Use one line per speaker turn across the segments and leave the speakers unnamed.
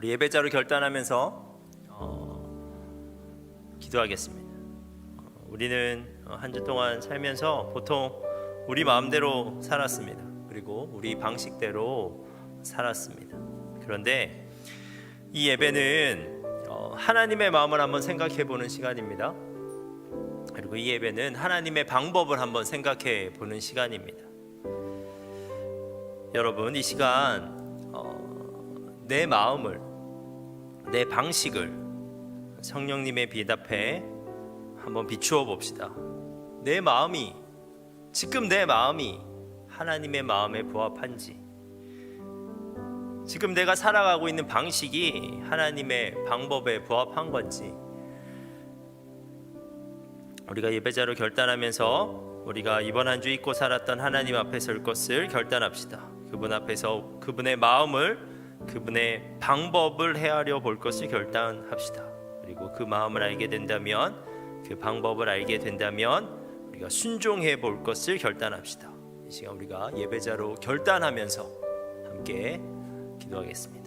우리 예배자로 결단하면서 기도하겠습니다. 우리는 한 주 동안 살면서 보통 우리 마음대로 살았습니다. 그리고 우리 방식대로 살았습니다. 그런데 이 예배는 하나님의 마음을 한번 생각해 보는 시간입니다. 그리고 이 예배는 하나님의 방법을 한번 생각해 보는 시간입니다. 여러분, 이 시간 내 마음을, 내 방식을 성령님의 빛 앞에 한번 비추어 봅시다. 내 마음이, 지금 내 마음이 하나님의 마음에 부합한지, 지금 내가 살아가고 있는 방식이 하나님의 방법에 부합한 건지, 우리가 예배자로 결단하면서 우리가 이번 한 주 잊고 살았던 하나님 앞에 설 것을 결단합시다. 그분 앞에서 그분의 마음을, 그분의 방법을 헤아려 볼 것을 결단합시다. 그리고 그 마음을 알게 된다면, 그 방법을 알게 된다면 우리가 순종해 볼 것을 결단합시다. 이 시간 우리가 예배자로 결단하면서 함께 기도하겠습니다.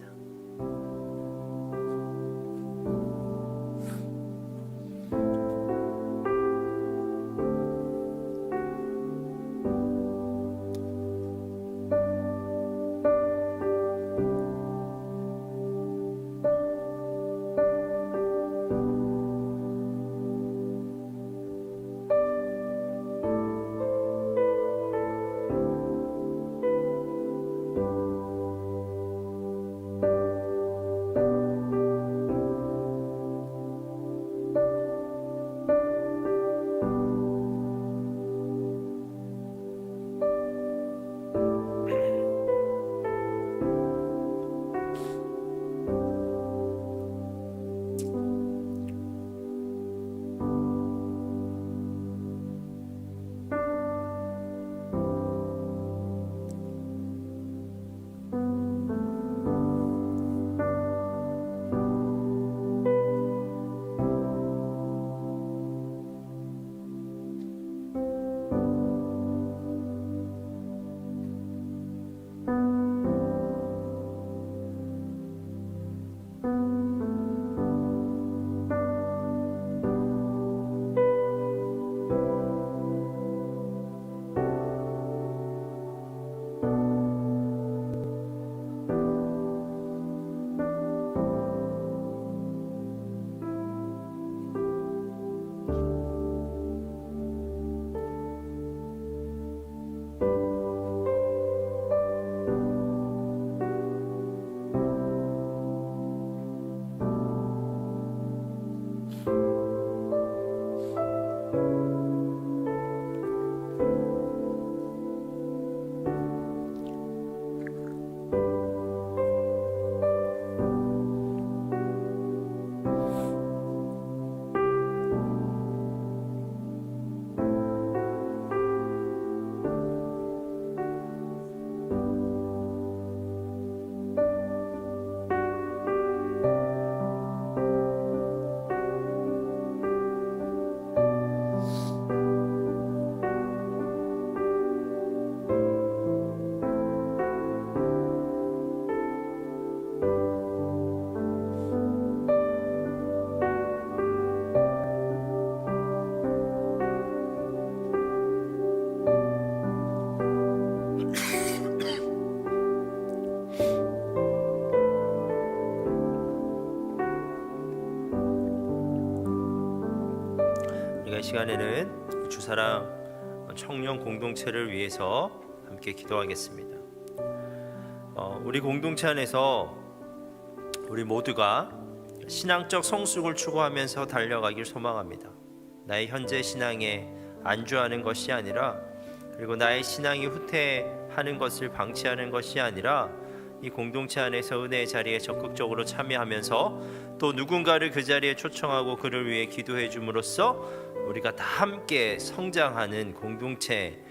우리가 이 시간에는 주사랑 청년 공동체를 위해서 함께 기도하겠습니다. 우리 공동체 안에서 우리 모두가 신앙적 성숙을 추구하면서 달려가길 소망합니다. 나의 현재 신앙에 안주하는 것이 아니라, 그리고 나의 신앙이 후퇴하는 것을 방치하는 것이 아니라, 이 공동체 안에서 은혜의 자리에 적극적으로 참여하면서 또 누군가를 그 자리에 초청하고 그를 위해 기도해 줌으로써 우리가 다 함께 성장하는 공동체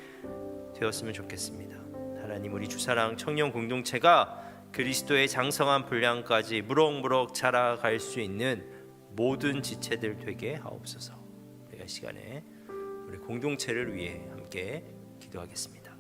되었으면 좋겠습니다. 하나님, 우리 주사랑 청년 공동체가 그리스도의 장성한 분량까지 무럭무럭 자라갈 수 있는 모든 지체들 되게 하옵소서. 우리가 시간에 우리 공동체를 위해 함께 기도하겠습니다.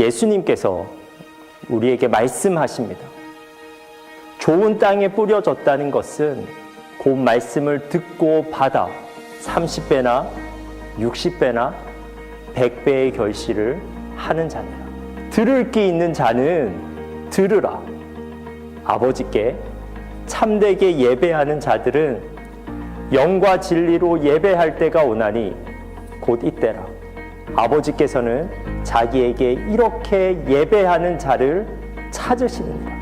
예수님께서 우리에게 말씀하십니다. 좋은 땅에 뿌려졌다는 것은 그 말씀을 듣고 받아 30배나 60배나 100배의 결실을 하는 자니라. 들을 귀 있는 자는 들으라. 아버지께 참되게 예배하는 자들은 영과 진리로 예배할 때가 오나니 곧 이때라. 아버지께서는 자기에게 이렇게 예배하는 자를 찾으시느니라.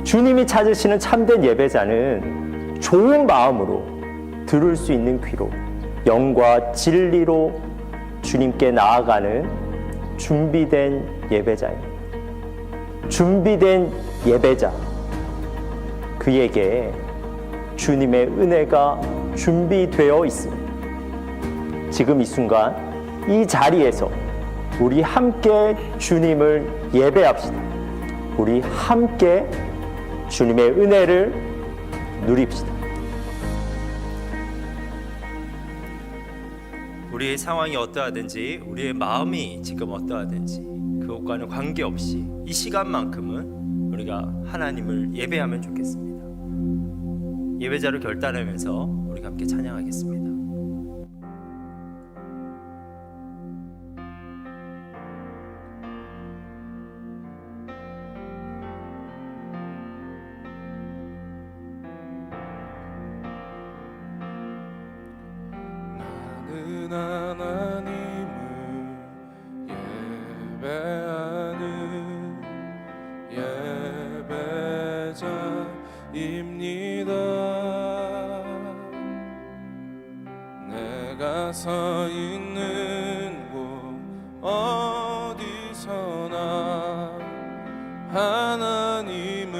주님이 찾으시는 참된 예배자는 좋은 마음으로 들을 수 있는 귀로 영과 진리로 주님께 나아가는 준비된 예배자입니다. 준비된 예배자, 그에게 주님의 은혜가 준비되어 있습니다. 지금 이 순간 이 자리에서 우리 함께 주님을 예배합시다. 우리 함께 주님의 은혜를 누립시다.
우리의 상황이 어떠하든지 우리의 마음이 지금 어떠하든지 그것과는 관계없이 이 시간만큼은 우리가 하나님을 예배하면 좋겠습니다. 예배자로 결단하면서 우리가 함께 찬양하겠습니다.
하나님을 예배하는 예배자입니다. 내가 서 있는 곳 어디서나 하나님을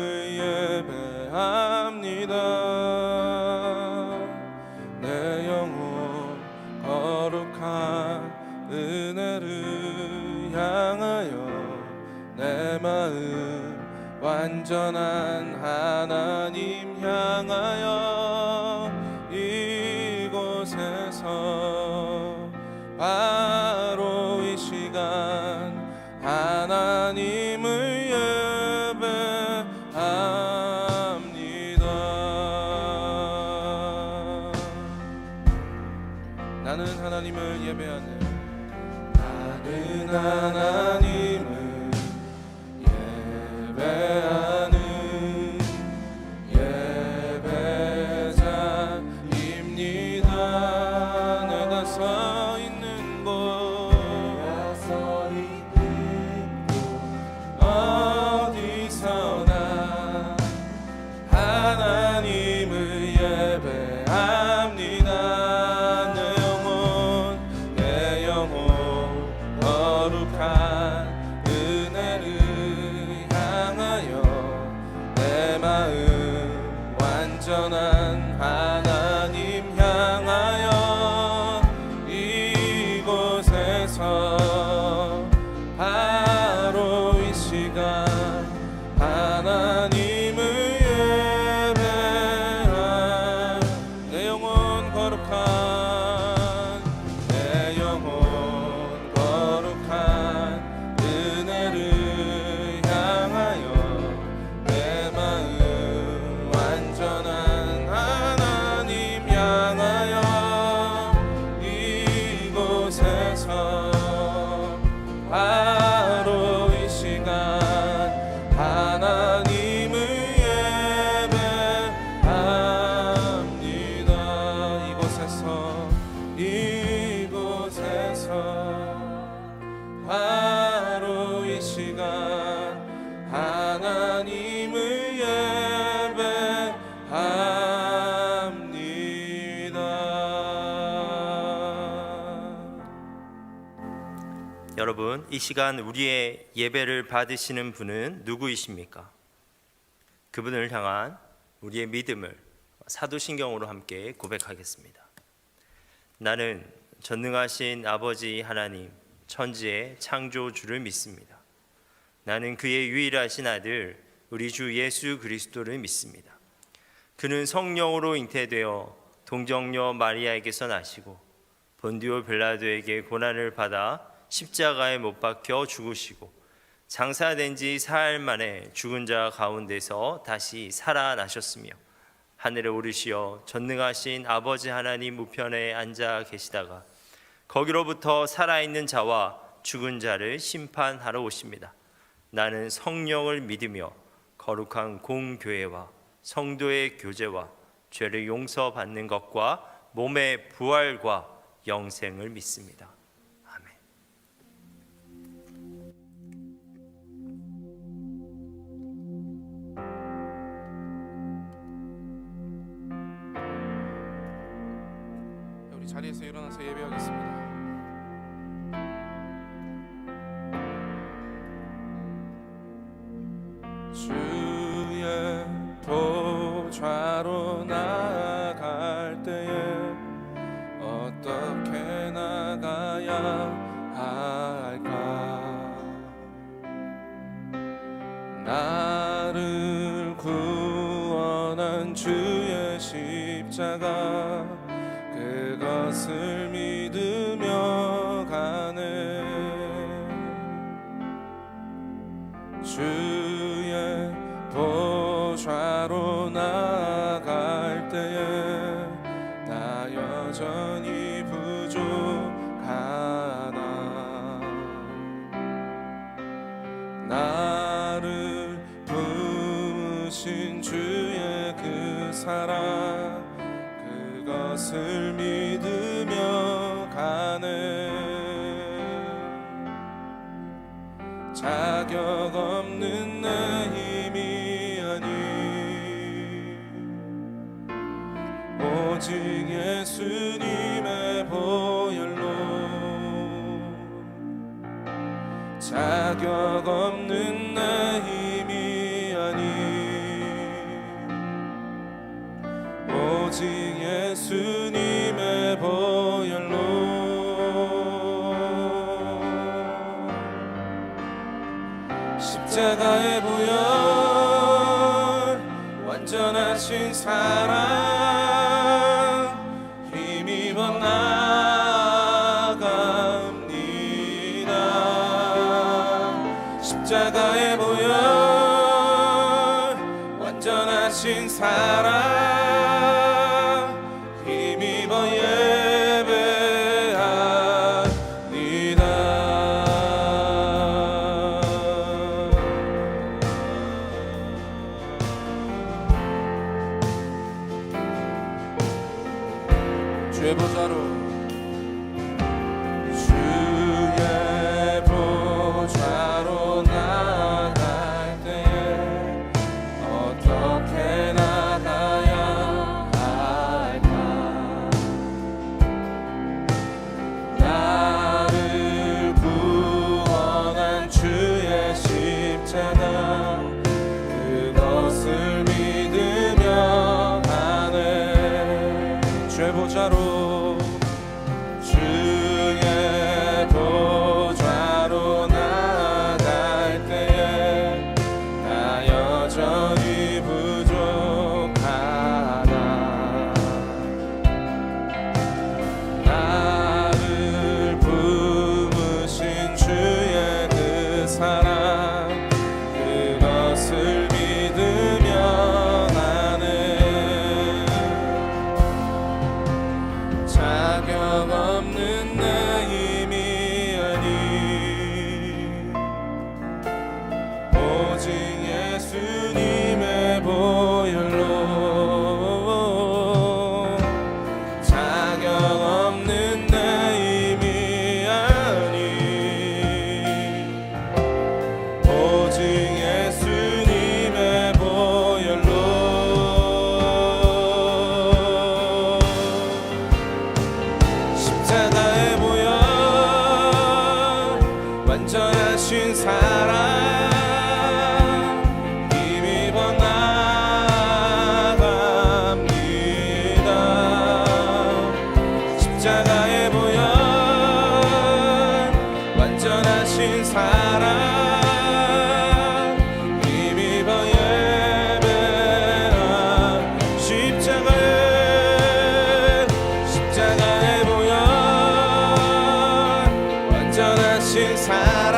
예배합니다. 내 영혼 거룩한 은혜를 향하여 내 마음 완전한 하나님 향하여 이곳에서 바로 이 시간 하나님을 예배합니다. 나는 하나님을 예배하는 나는 하나님을 예배하는 예배자입니다. 내가 서 있는 곳 어디서나 하나님을 예배합니다. 내 영혼 거룩한 은혜를 향하여 내 마음 완전한 하나님 향하여 이곳에서 바로 이 시간 하나님을 예배하 내 영혼 거룩한 내 영혼 거룩한 은혜를 향하여 내 마음 완전한 하나님 향하여 이곳에서 바로 이 시간 하나님을 예배합니다. 이곳에서 바로 이 시간 하나님을 예배합니다.
여러분, 이 시간 우리의 예배를 받으시는 분은 누구이십니까? 그분을 향한 우리의 믿음을 사도신경으로 함께 고백하겠습니다. 나는 전능하신 아버지 하나님, 천지의 창조주를 믿습니다. 나는 그의 유일하신 아들 우리 주 예수 그리스도를 믿습니다. 그는 성령으로 잉태되어 동정녀 마리아에게서 나시고 본디오 빌라도에게 고난을 받아 십자가에 못 박혀 죽으시고 장사된 지 사흘 만에 죽은 자 가운데서 다시 살아나셨으며 하늘에 오르시어 전능하신 아버지 하나님 우편에 앉아 계시다가 거기로부터 살아있는 자와 죽은 자를 심판하러 오십니다. 나는 성령을 믿으며 거룩한 공교회와 성도의 교제와 죄를 용서받는 것과 몸의 부활과 영생을 믿습니다. 아멘.
우리 자리에서 일어나서 예배하겠습니다. 주의 보좌로 나아갈 때에 어떻게 나가야 할까? 나를 구원한 주의 십자가 그것을 믿으며 가네. 주의 보좌로 나아갈 때에 나 여전히 부족하나. 나를 부으신 주의 그 사랑 그것을 믿으며 가네. 자격 없는 내 힘이 아니 오직 예수님의 보혈로. 자격 없는 내 힘이 아니 오직 예수님의 보혈로. 십자가의 보혈 완전하신 사랑 힘입어 나아갑니다. 십자가의 보혈 완전하신 사랑 힘입어 주의 보좌로. 주의 보좌로 나아갈 때에 어떻게 나가야 할까? 나를 구원한 주의 십자가 그것을 믿으며 가네. 주의 보좌로. 주의 보좌로 나아갈 때에 나 여전히 부족하나. 나를 부으신 주의 그 사랑 그것을 믿으며 나는 자격 없는 내 힘이 아니 오직 예수님의 보혈로. 자격 없는 내 힘이 아니 오직 예수님의 보혈로. 십자가의 보혈 완전하신 사랑 힘입어 나아갑니다. 십자가의 보혈 완전하신 사랑 힘입어 예배하. 십자가의 보혈 완전하신 사랑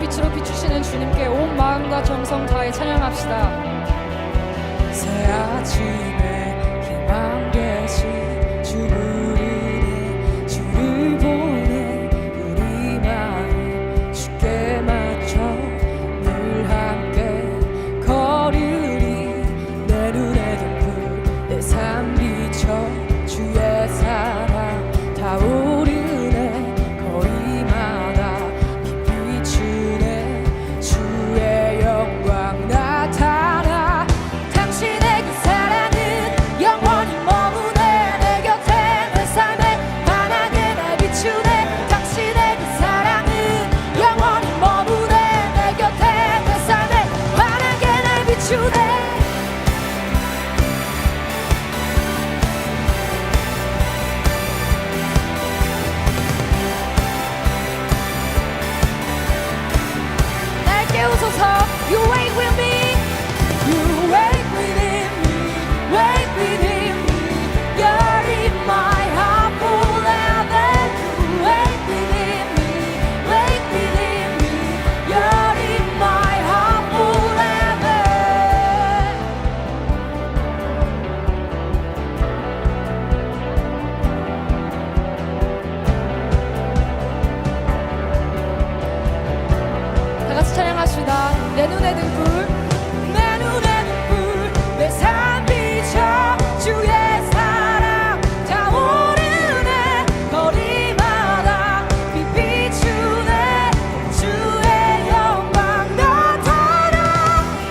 빛으로 비추시는 주님께 온 마음과 정성 다해 찬양합시다.
새 아침에 희망 되신 주 부르네 주를 보내 우리 마음 주께 맞춰 늘 함께 걸으리 내 눈에 등불 내 삶 비춰 주의 사랑 타오르네 거리마다 빛 비추네 주의 영광 나타나 당신의 그 사랑은 영원히 머무네 내 곁에 내 삶에 환하게 날 비추네 당신의 그 사랑은 영원히 머무네 내 곁에 내 삶에 환하게 날 비추네 날 깨우소서 You wake with me You wake within me Wake within me You're in my heart forever You wake within me Wake within me You're in my heart forever
다 같이 찬양합시다. 내 눈에 등불
내 눈에 등불 내 삶 비춰 주의 사랑 타오르네 거리마다 빛 비추네 주의 영광 나타나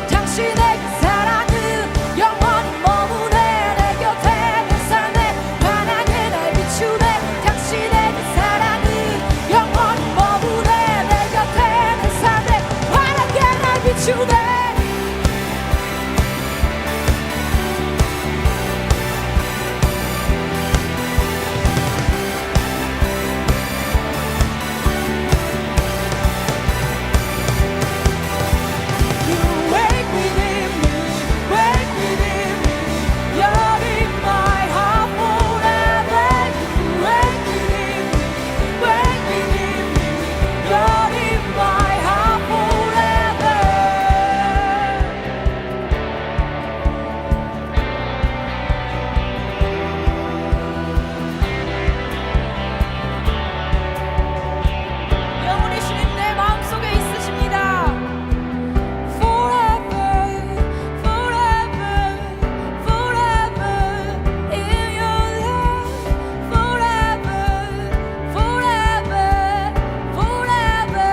당신의 그 사랑은 영원히 머무네 내 곁에 내 삶에 환하게 날 비추네 당신의 그 사랑은 영원히 머무네 내 곁에 내 삶에 환하게 날 비추네 You wake within me, wake within me. You're in my heart forever. You wake within me, wake within me. You're in my heart forever. 영원히 주님 내 마음속에 있으십니다. Forever, forever, forever in your love. Forever, forever, forever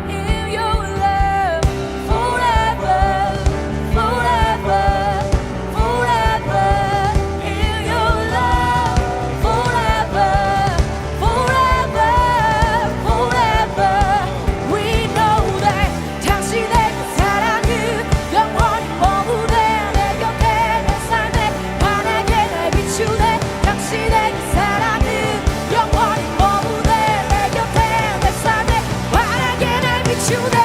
in your love. Forever, forever, forever in your love. Forever, forever, forever. We know that 당신의 그 사랑은 영원히 머무네 내 곁에 내 삶에 환하게 날 비추네 당신의 그 사랑은 영원히 머무네 내 곁에 내 삶에 환하게 날 비추네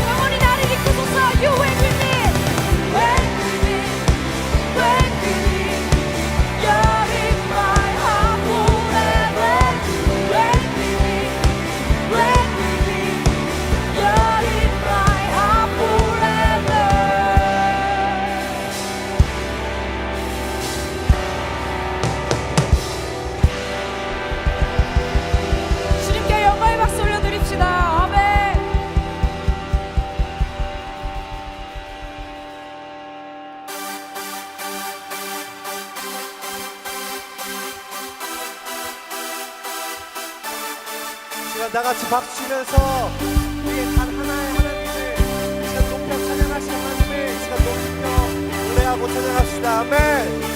영원히 나를 이끌소서 You wake with me Wake with me Wake with me You're in my heart forever You wake with me Wake with me You're in my heart forever 주님께 영광의 박수 올려드립시다. 아멘.
시간 다 같이 박수 치면서 우리의 단 하나의 하나님을 이 시간 높여 찬양하신 하나님을 이 시간 높여 노래하고 찬양합시다. 아멘.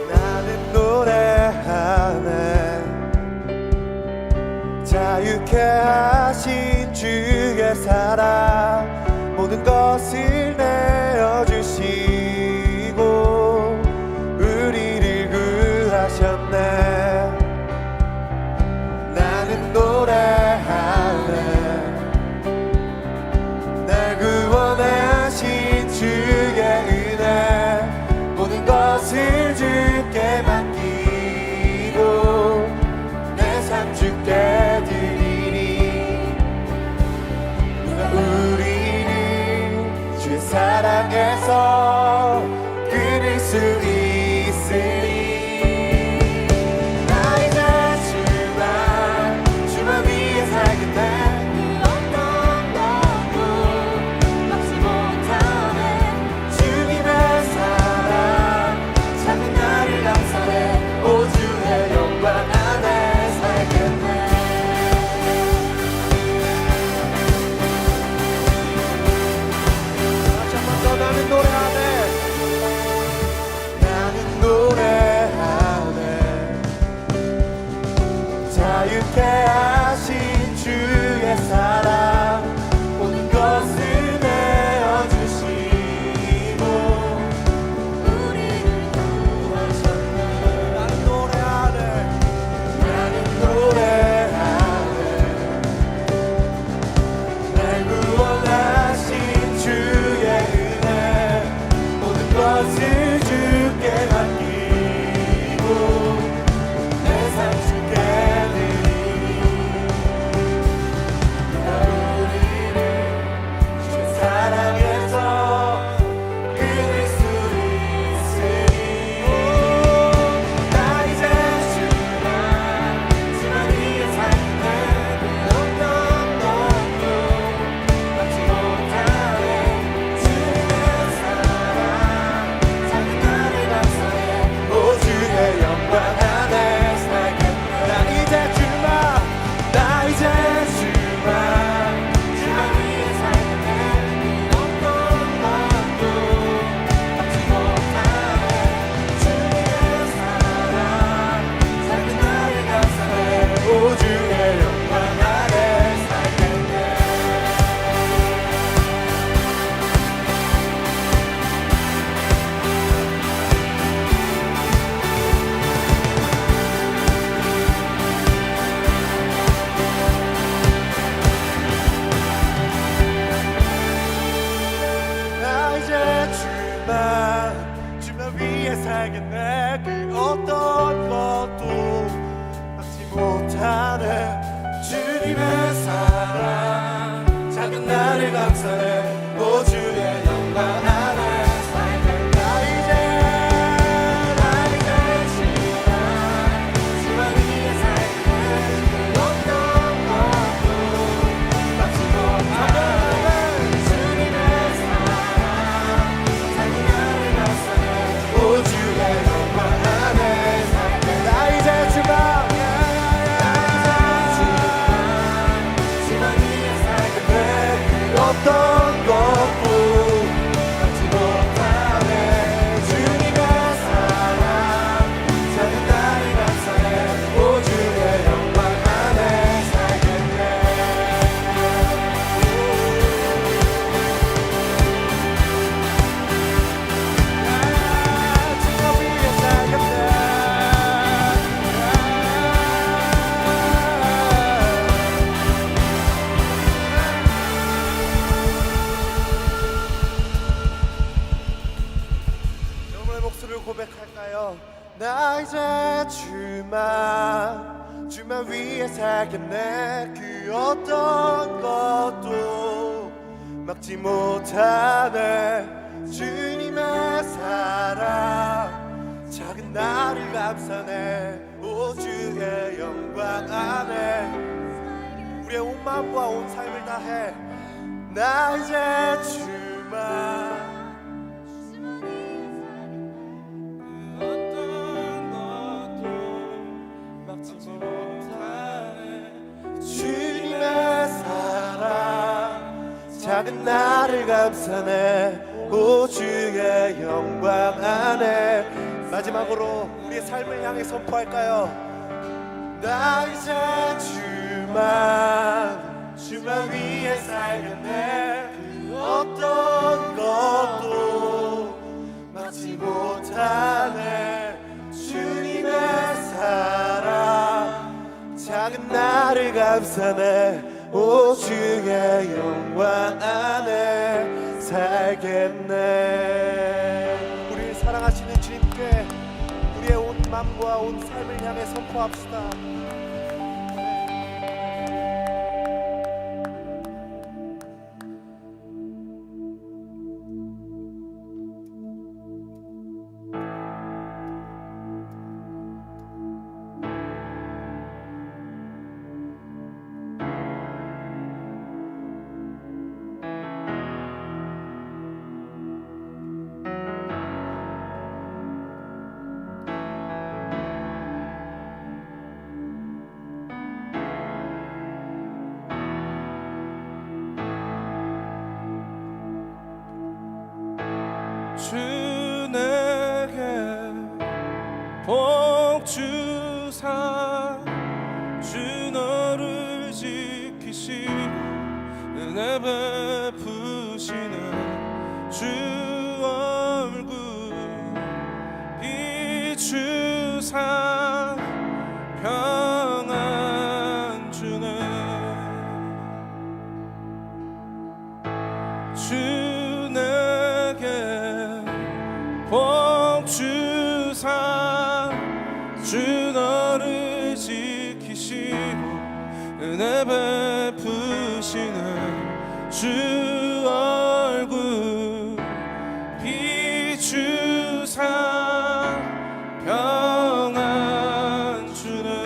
나는 노래하네 자유케 하시 사랑 모든 것을 내어주시고 우리를 구하셨네. 나는 노래하네. 날 구원하신 주의 은혜 모든 것을 주께 맡기고 내 삶 주께 드리니 누가 우리를 주의 사랑에서 끊을 수 있으리. 나 이제 주만 위에 살겠네. 자유케 하신 주의 사랑 모든 것을 내어주시고 우리를 구하셨네. 나는 노래하네. 나는 노래하네. 날 구원하신 주의 은혜 모든 것을 주께 맡기고 내 삶 주께 주만 위해 살겠네. 그 어떤 것도 막지 못하네. 주님의 사랑 작은 나를 감싸네. 오 주의 영광 안에 살겠네. 나 이제 주만 위해 살겠네. 그 어떤 것도 막지 못하네. 어떤 것도 막지 못하네. 주님의 사랑 작은 나를 감싸네. 오 주의 영광 안에 살겠네. 주님 위에 살겠네. 고백할까요? 나 이제 주만 위해 살겠네. 그 어떤 것도 막지 못하네. 주님의 사랑 작은 나를 감싸네. 오 주의 영광 안에 우리의 온 마음과 온 삶을 다해. 나 이제 주만 주님의 사랑 작은 나를 감싸네. 오 주의 영광 안에. 마지막으로 우리의 삶을 향해 선포할까요? 나 이제 주만 주만 위해 살겠네. 그 어떤 것도 막지 못하네. 주님의 사랑 작은 나를 감싸네. 오 주의 영광 안에 살겠네. 우리를 사랑하시는 주님께 우리의 온 마음과 온 삶을 향해 선포합시다.
주 내게 복 주사 주 너를 지키시고 은혜 베푸시는 주 얼굴 비추사 평안 주네. 주 복 주사 주 너를 지키시고 은혜 베푸시는 주 얼굴 비추사 평안 주네.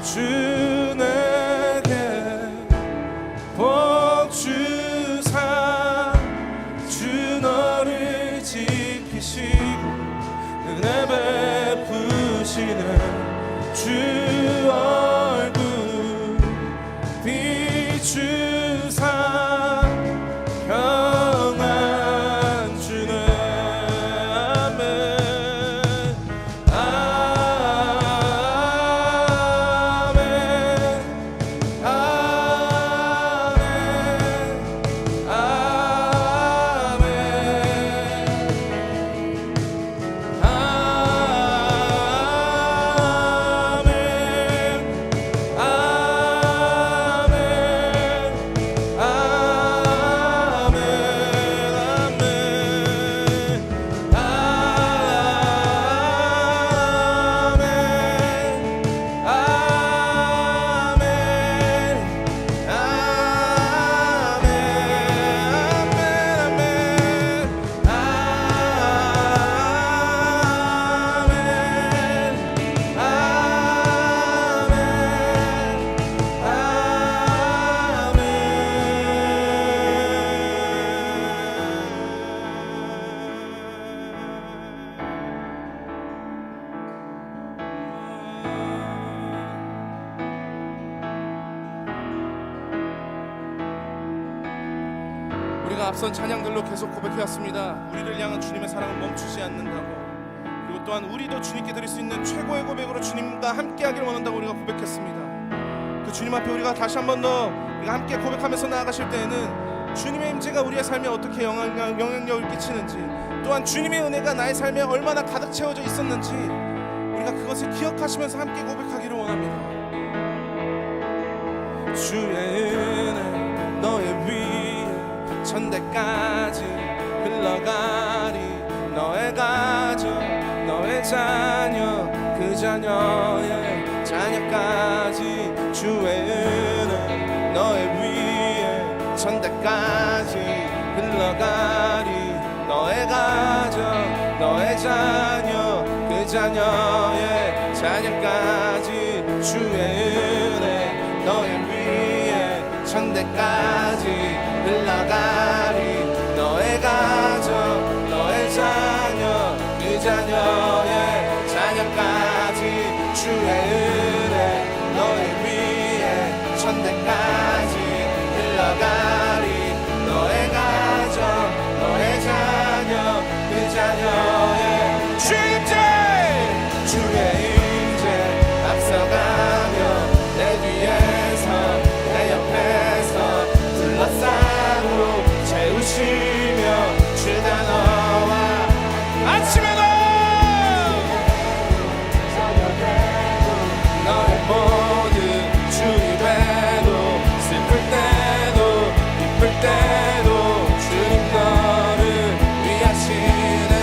주 내게 복 주사 주 너를 지키시고 은혜 베푸시는 주 얼굴 비추사 평안 주네. 우리가 앞선 찬양들로 계속 고백해왔습니다. 우리를 향한 주님의 사랑은 멈추지 않는다고, 그리고 또한 우리도 주님께 드릴 수 있는 최고의 고백으로 주님과 함께하기를 원한다고 우리가 고백했습니다. 그 주님 앞에 우리가 다시 한 번 더 우리가 함께 고백하면서 나아가실 때에는 주님의 임재가 우리의 삶에 어떻게 영향력을 끼치는지, 또한 주님의 은혜가 나의 삶에 얼마나 가득 채워져 있었는지 우리가 그것을 기억하시면서 함께 고백하기를 원합니다. 주의 은혜 너의 위에 천대까지 흘러가리. 너의 가정, 너의 자녀, 그 자녀의 자녀까지 주의 은혜 너의 위에 천대까지 흘러가리. 너의 가정, 너의 자녀, 그 자녀의 자녀까지 주의 은혜 너의 위에 천대까지 흘러가리 너의 가정 너의 자녀 그 자녀의 자녀까지 주의 은혜 너의 위에 천대까지 흘러가리 너의 가정 너의 자녀 그 자녀의 주임제 주의 임재 앞서가며 내 뒤에서 내 옆에서 둘러싸고 채우시며 주다 너와 아침에도 너의 모든 주의 배도 슬플 때도 기쁠 때도 주님 너를 위하시네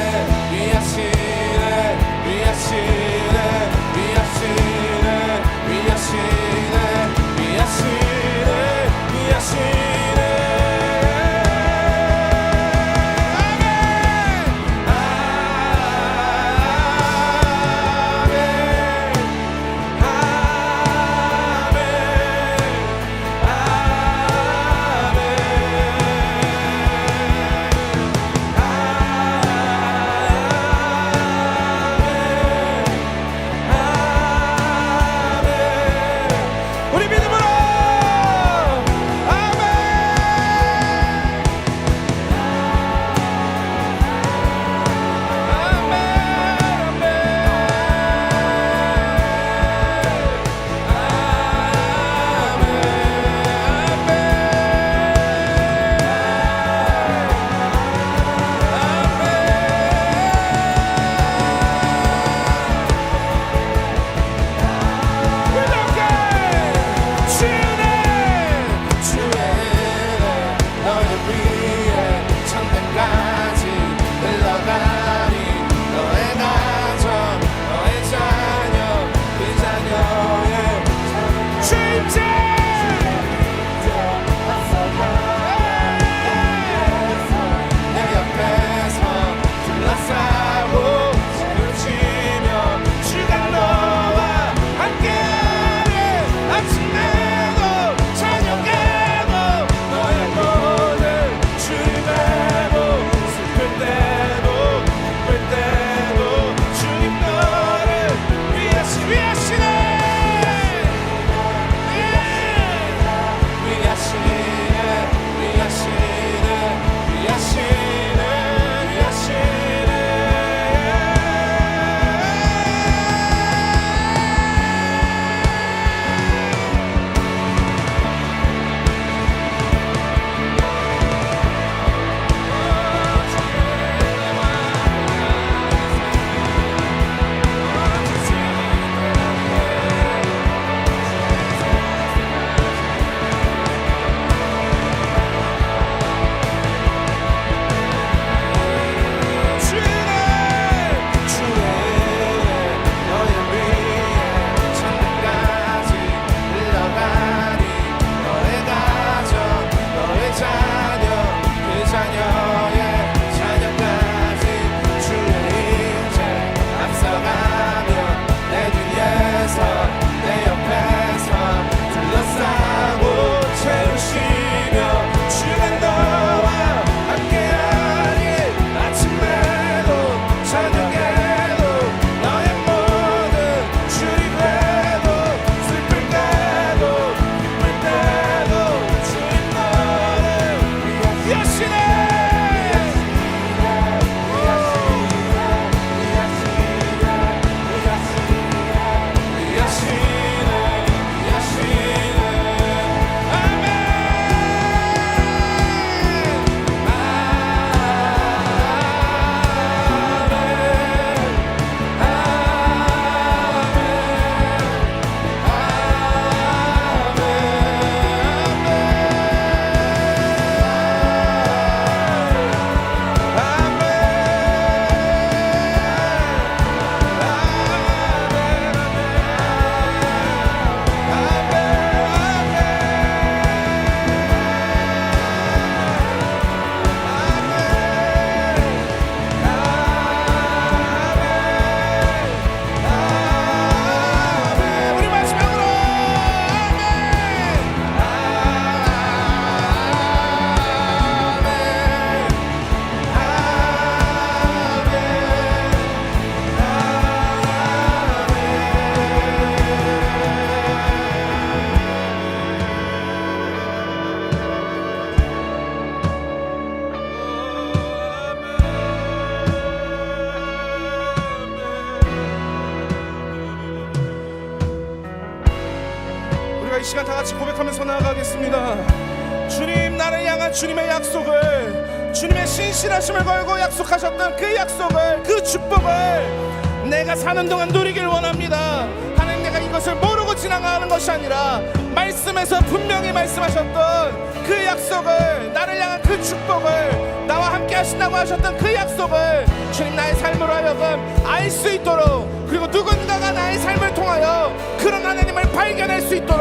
시간 다 같이 고백하면서 나아가겠습니다. 주님, 나를 향한 주님의 약속을, 주님의 신실하심을 걸고 약속하셨던 그 약속을, 그 축복을 내가 사는 동안 누리길 원합니다. 하나님, 내가 이것을 모르고 지나가는 것이 아니라 말씀에서 분명히 말씀하셨던 그 약속을, 나를 향한 그 축복을, 나와 함께 하신다고 하셨던 그 약속을 주님, 나의 삶으로 하여금 알 수 있도록, 그리고 누군가가 나의 삶을 통하여 그런 하나님을 발견할 수 있도록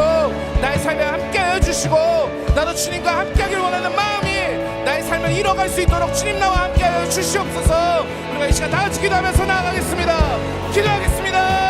나의 삶에 함께하여 주시고, 나도 주님과 함께하길 원하는 마음이 나의 삶을 이뤄갈 수 있도록 주님, 나와 함께하여 주시옵소서. 우리가 이 시간 다 같이 기도하면서 나아가겠습니다. 기도하겠습니다.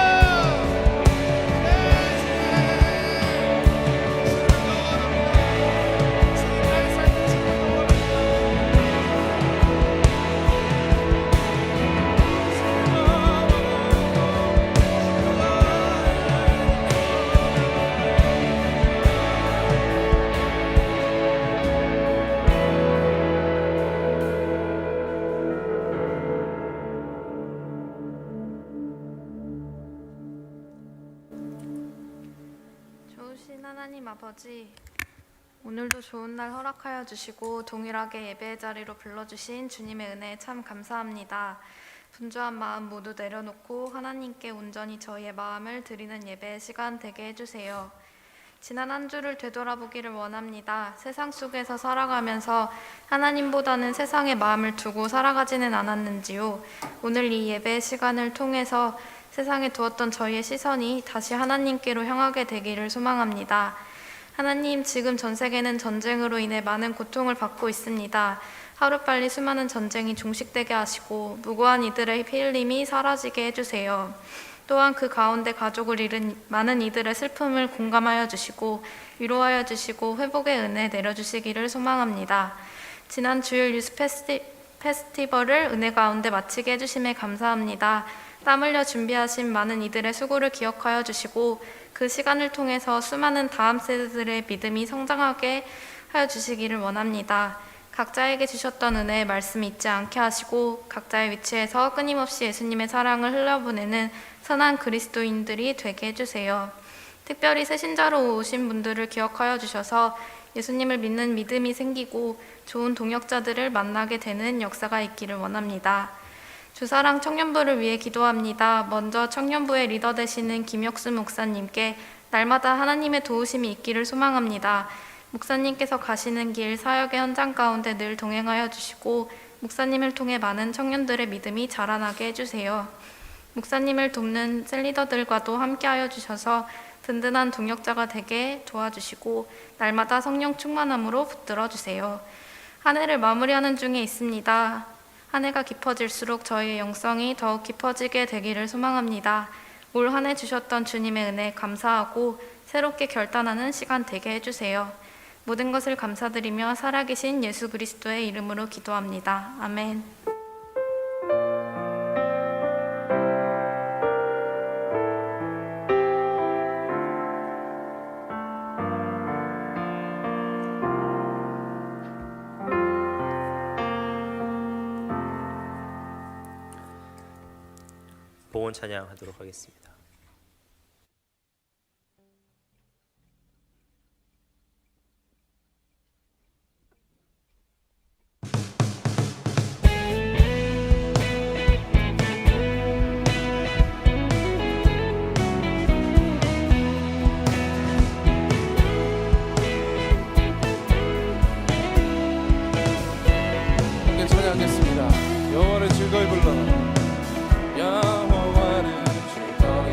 좋으신 하나님 아버지, 오늘도 좋은 날 허락하여 주시고 동일하게 예배의 자리로 불러주신 주님의 은혜에 참 감사합니다. 분주한 마음 모두 내려놓고 하나님께 온전히 저희의 마음을 드리는 예배의 시간 되게 해주세요. 지난 한 주를 되돌아보기를 원합니다. 세상 속에서 살아가면서 하나님보다는 세상에 마음을 두고 살아가지는 않았는지요. 오늘 이 예배의 시간을 통해서 세상에 두었던 저희의 시선이 다시 하나님께로 향하게 되기를 소망합니다. 하나님, 지금 전 세계는 전쟁으로 인해 많은 고통을 받고 있습니다. 하루빨리 수많은 전쟁이 종식되게 하시고 무고한 이들의 피 흘림이 사라지게 해주세요. 또한 그 가운데 가족을 잃은 많은 이들의 슬픔을 공감하여 주시고 위로하여 주시고 회복의 은혜 내려주시기를 소망합니다. 지난 주일 유스 페스티벌을 은혜 가운데 마치게 해주심에 감사합니다. 땀 흘려 준비하신 많은 이들의 수고를 기억하여 주시고 그 시간을 통해서 수많은 다음 세대들의 믿음이 성장하게 하여 주시기를 원합니다. 각자에게 주셨던 은혜의 말씀 잊지 않게 하시고 각자의 위치에서 끊임없이 예수님의 사랑을 흘려보내는 선한 그리스도인들이 되게 해주세요. 특별히 새신자로 오신 분들을 기억하여 주셔서 예수님을 믿는 믿음이 생기고 좋은 동역자들을 만나게 되는 역사가 있기를 원합니다. 주사랑 청년부를 위해 기도합니다. 먼저 청년부의 리더 되시는 김혁수 목사님께 날마다 하나님의 도우심이 있기를 소망합니다. 목사님께서 가시는 길 사역의 현장 가운데 늘 동행하여 주시고 목사님을 통해 많은 청년들의 믿음이 자라나게 해주세요. 목사님을 돕는 셀리더들과도 함께하여 주셔서 든든한 동역자가 되게 도와주시고 날마다 성령 충만함으로 붙들어 주세요. 한 해를 마무리하는 중에 있습니다. 한 해가 깊어질수록 저희의 영성이 더욱 깊어지게 되기를 소망합니다. 올 한 해 주셨던 주님의 은혜 감사하고 새롭게 결단하는 시간 되게 해주세요. 모든 것을 감사드리며 살아계신 예수 그리스도의 이름으로 기도합니다. 아멘.
봉헌 찬양하도록 하겠습니다.
함께 찬양하겠습니다. 여호와를 즐거이 불러, 여호와를 즐거이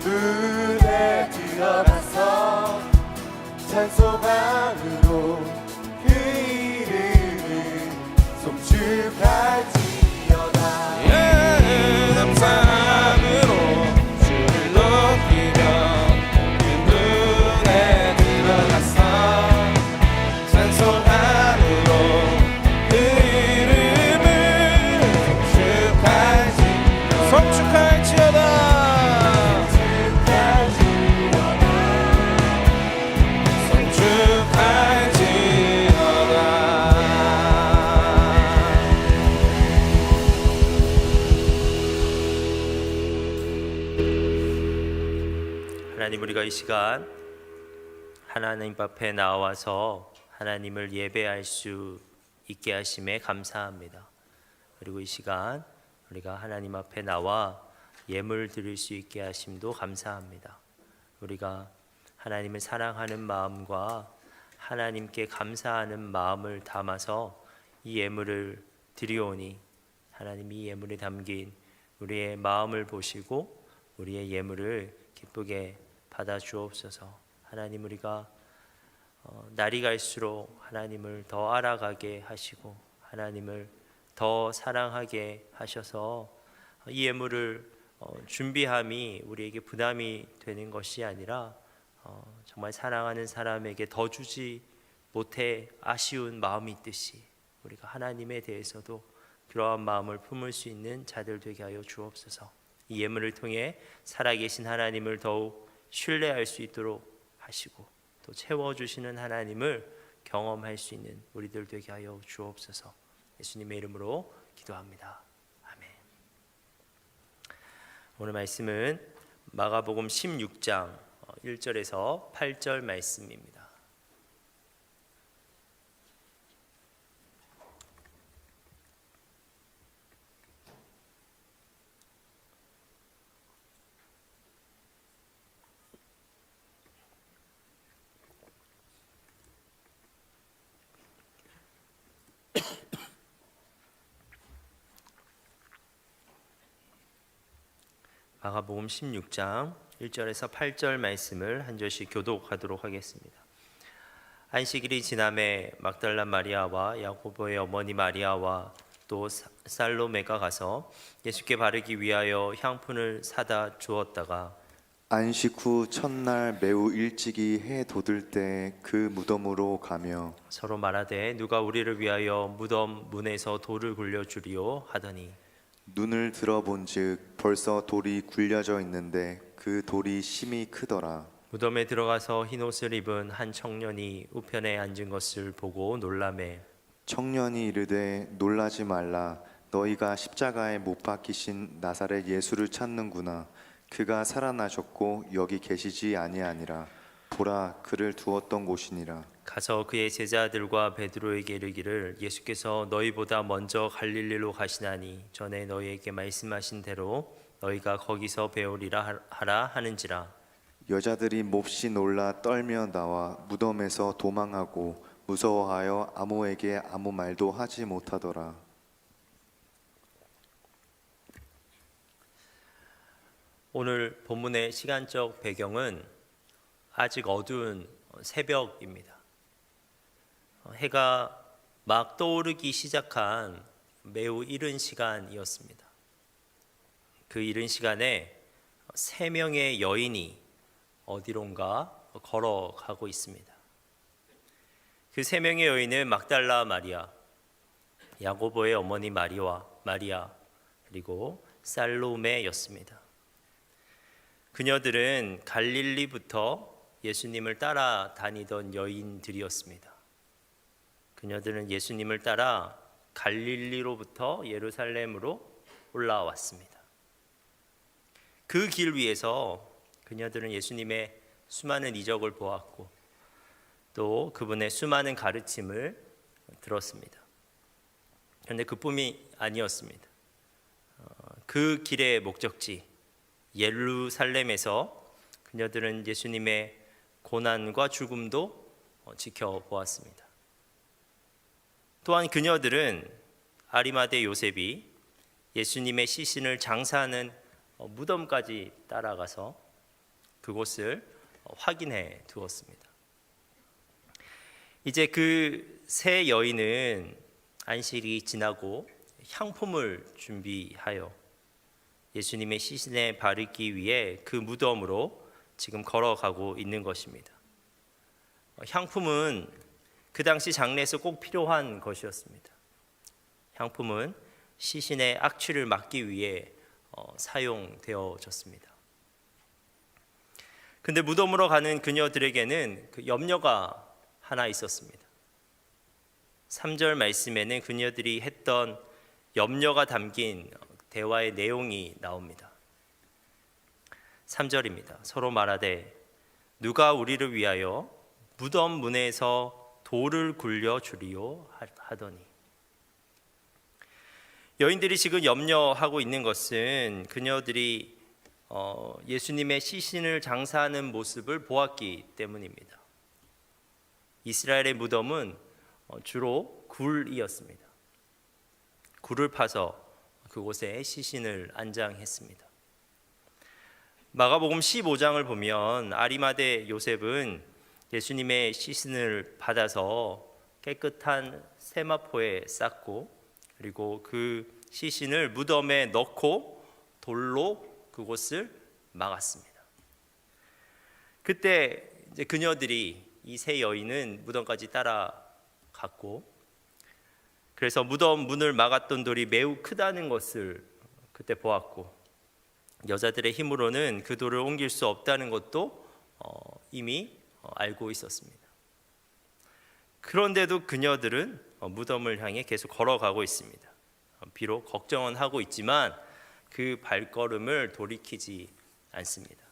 눈에 들어가서 산속 안으로 그 이름을 송축할지어다.
감사함으로 주를 높이며 그 눈에 들어가서 산속 안으로 그 이름을 송축할지어다.
하나님, 우리가 이 시간 하나님 앞에 나와서 하나님을 예배할 수 있게 하심에 감사합니다. 그리고 이 시간 우리가 하나님 앞에 나와 예물 드릴 수 있게 하심도 감사합니다. 우리가 하나님을 사랑하는 마음과 하나님께 감사하는 마음을 담아서 이 예물을 드리오니 하나님, 이 예물에 담긴 우리의 마음을 보시고 우리의 예물을 기쁘게 받아 주옵소서. 하나님, 우리가 날이 갈수록 하나님을 더 알아가게 하시고 하나님을 더 사랑하게 하셔서 이 예물을 준비함이 우리에게 부담이 되는 것이 아니라 정말 사랑하는 사람에게 더 주지 못해 아쉬운 마음이 있듯이 우리가 하나님에 대해서도 그러한 마음을 품을 수 있는 자들 되게 하여 주옵소서. 이 예물을 통해 살아계신 하나님을 더욱 신뢰할 수 있도록 하시고 또 채워주시는 하나님을 경험할 수 있는 우리들 되게 하여 주옵소서. 예수님의 이름으로 기도합니다. 아멘. 오늘 말씀은 마가복음 16장 1절에서 8절 말씀입니다. 마가복음 16장 1절에서 8절 말씀을 한 절씩 교독하도록 하겠습니다. 안식일이 지남에 막달라 마리아와 야고보의 어머니 마리아와 또 살로메가 가서 예수께 바르기 위하여 향품을 사다 주었다가
안식 후 첫날 매우 일찍이 해 돋을 때 그 무덤으로 가며
서로 말하되 누가 우리를 위하여 무덤 문에서 돌을 굴려주리요 하더니
눈을 들어본즉 벌써 돌이 굴려져 있는데 그 돌이 심히 크더라.
무덤에 들어가서 흰 옷을 입은 한 청년이 우편에 앉은 것을 보고 놀라매
청년이 이르되 놀라지 말라. 너희가 십자가에 못 박히신 나사렛 예수를 찾는구나. 그가 살아나셨고 여기 계시지 아니하니라. 보라, 그를 두었던 곳이니라.
가서 그의 제자들과 베드로에게 이르기를 예수께서 너희보다 먼저 갈릴리로 가시나니 전에 너희에게 말씀하신 대로 너희가 거기서 배우리라 하라 하는지라.
여자들이 몹시 놀라 떨며 나와 무덤에서 도망하고 무서워하여 아무에게 아무 말도 하지 못하더라.
오늘 본문의 시간적 배경은 아직 어두운 새벽입니다. 해가 막 떠오르기 시작한 매우 이른 시간이었습니다. 그 이른 시간에 세 명의 여인이 어디론가 걸어가고 있습니다. 그 세 명의 여인은 막달라 마리아, 야고보의 어머니 마리아, 그리고 살로메였습니다. 그녀들은 갈릴리부터 예수님을 따라다니던 여인들이었습니다. 그녀들은 예수님을 따라 갈릴리로부터 예루살렘으로 올라왔습니다. 그 길 위에서 그녀들은 예수님의 수많은 이적을 보았고 또 그분의 수많은 가르침을 들었습니다. 그런데 그뿐이 아니었습니다. 그 길의 목적지 예루살렘에서 그녀들은 예수님의 고난과 죽음도 지켜보았습니다. 또한 그녀들은 아리마대 요셉이 예수님의 시신을 장사하는 무덤까지 따라가서 그곳을 확인해 두었습니다. 이제 그 세 여인은 안식일이 지나고 향품을 준비하여 예수님의 시신에 바르기 위해 그 무덤으로 지금 걸어가고 있는 것입니다. 향품은 그 당시 장례에서 꼭 필요한 것이었습니다. 향품은 시신의 악취를 막기 위해 사용되어졌습니다. 근데 무덤으로 가는 그녀들에게는 그 염려가 하나 있었습니다. 3절 말씀에는 그녀들이 했던 염려가 담긴 대화의 내용이 나옵니다. 3절입니다. 서로 말하되 누가 우리를 위하여 무덤 문에서 돌을 굴려 주리요 하더니, 여인들이 지금 염려하고 있는 것은 그녀들이 예수님의 시신을 장사하는 모습을 보았기 때문입니다. 이스라엘의 무덤은 주로 굴이었습니다. 굴을 파서 그곳에 시신을 안장했습니다. 마가복음 15장을 보면 아리마대 요셉은 예수님의 시신을 받아서 깨끗한 세마포에 쌌고, 그리고 그 시신을 무덤에 넣고 돌로 그곳을 막았습니다. 그때 이제 그녀들이, 이 세 여인은 무덤까지 따라갔고, 그래서 무덤 문을 막았던 돌이 매우 크다는 것을 그때 보았고, 여자들의 힘으로는 그 돌을 옮길 수 없다는 것도 이미 알고 있었습니다. 그런데도 그녀들은 무덤을 향해 계속 걸어가고 있습니다. 비록 걱정은 하고 있지만 그 발걸음을 돌이키지 않습니다.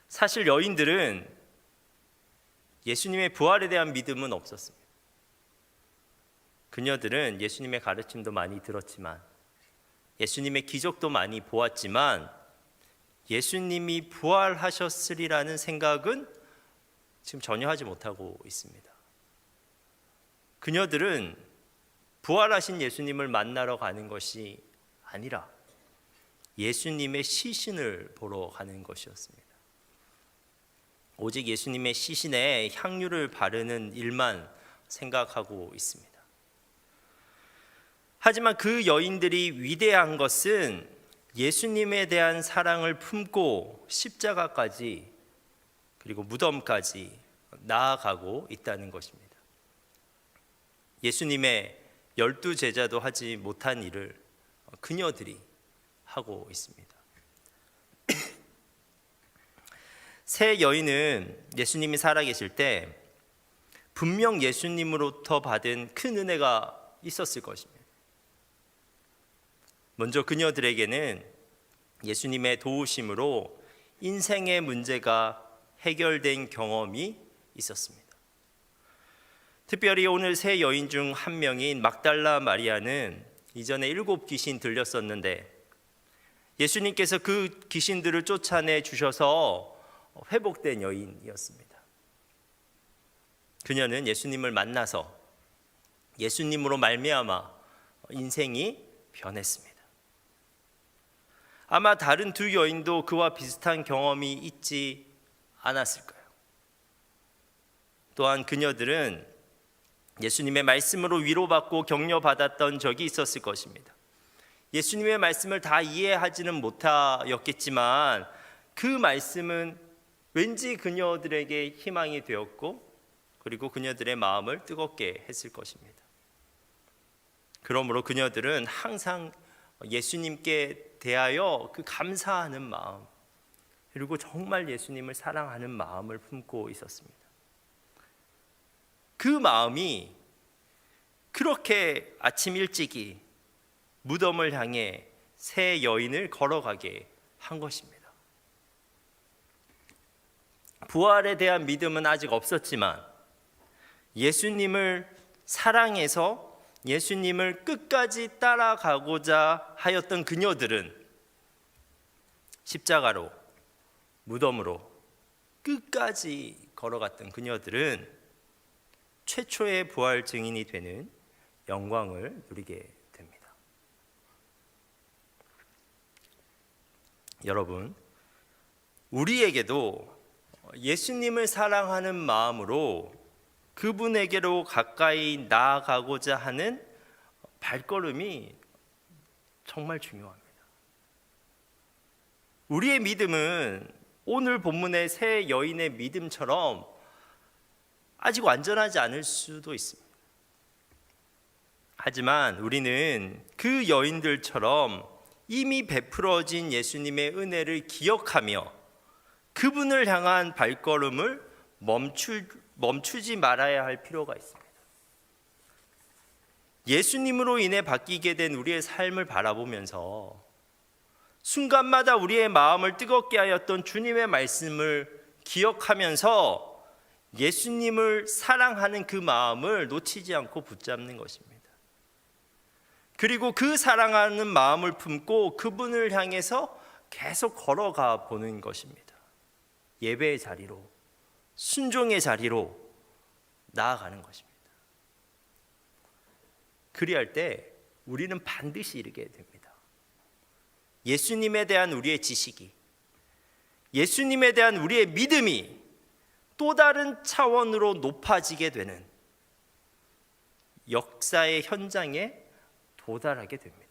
사실 여인들은 예수님의 부활에 대한 믿음은 없었습니다. 그녀들은 예수님의 가르침도 많이 들었지만, 예수님의 기적도 많이 보았지만, 예수님이 부활하셨으리라는 생각은 지금 전혀 하지 못하고 있습니다. 그녀들은 부활하신 예수님을 만나러 가는 것이 아니라 예수님의 시신을 보러 가는 것이었습니다. 오직 예수님의 시신에 향유를 바르는 일만 생각하고 있습니다. 하지만 그 여인들이 위대한 것은 예수님에 대한 사랑을 품고 십자가까지, 그리고 무덤까지 나아가고 있다는 것입니다. 예수님의 12 제자도 하지 못한 일을 그녀들이 하고 있습니다. 세 여인은 예수님이 살아계실 때 분명 예수님으로부터 받은 큰 은혜가 있었을 것입니다. 먼저 그녀들에게는 예수님의 도우심으로 인생의 문제가 해결된 경험이 있었습니다. 특별히 오늘 세 여인 중 한 명인 막달라 마리아는 이전에 7 귀신 들렸었는데 예수님께서 그 귀신들을 쫓아내 주셔서 회복된 여인이었습니다. 그녀는 예수님을 만나서 예수님으로 말미암아 인생이 변했습니다. 아마 다른 2 여인도 그와 비슷한 경험이 있지 않았을까요? 또한 그녀들은 예수님의 말씀으로 위로받고 격려받았던 적이 있었을 것입니다. 예수님의 말씀을 다 이해하지는 못하였겠지만 그 말씀은 왠지 그녀들에게 희망이 되었고, 그리고 그녀들의 마음을 뜨겁게 했을 것입니다. 그러므로 그녀들은 항상 예수님께 대하여 그 감사하는 마음, 그리고 정말 예수님을 사랑하는 마음을 품고 있었습니다. 그 마음이 그렇게 아침 일찍이 무덤을 향해 세 여인을 걸어가게 한 것입니다. 부활에 대한 믿음은 아직 없었지만 예수님을 사랑해서 예수님을 끝까지 따라가고자 하였던 그녀들은 십자가로, 무덤으로 끝까지 걸어갔던 그녀들은 최초의 부활 증인이 되는 영광을 누리게 됩니다. 여러분, 우리에게도 예수님을 사랑하는 마음으로 그분에게로 가까이 나아가고자 하는 발걸음이 정말 중요합니다. 우리의 믿음은 오늘 본문의 세 여인의 믿음처럼 아직 완전하지 않을 수도 있습니다. 하지만 우리는 그 여인들처럼 이미 베풀어진 예수님의 은혜를 기억하며 그분을 향한 발걸음을 멈추지 말아야 할 필요가 있습니다. 예수님으로 인해 바뀌게 된 우리의 삶을 바라보면서 순간마다 우리의 마음을 뜨겁게 하였던 주님의 말씀을 기억하면서 예수님을 사랑하는 그 마음을 놓치지 않고 붙잡는 것입니다. 그리고 그 사랑하는 마음을 품고 그분을 향해서 계속 걸어가 보는 것입니다. 예배의 자리로, 순종의 자리로 나아가는 것입니다. 그리할 때 우리는 반드시 이르게 됩니다. 예수님에 대한 우리의 지식이, 예수님에 대한 우리의 믿음이 또 다른 차원으로 높아지게 되는 역사의 현장에 도달하게 됩니다.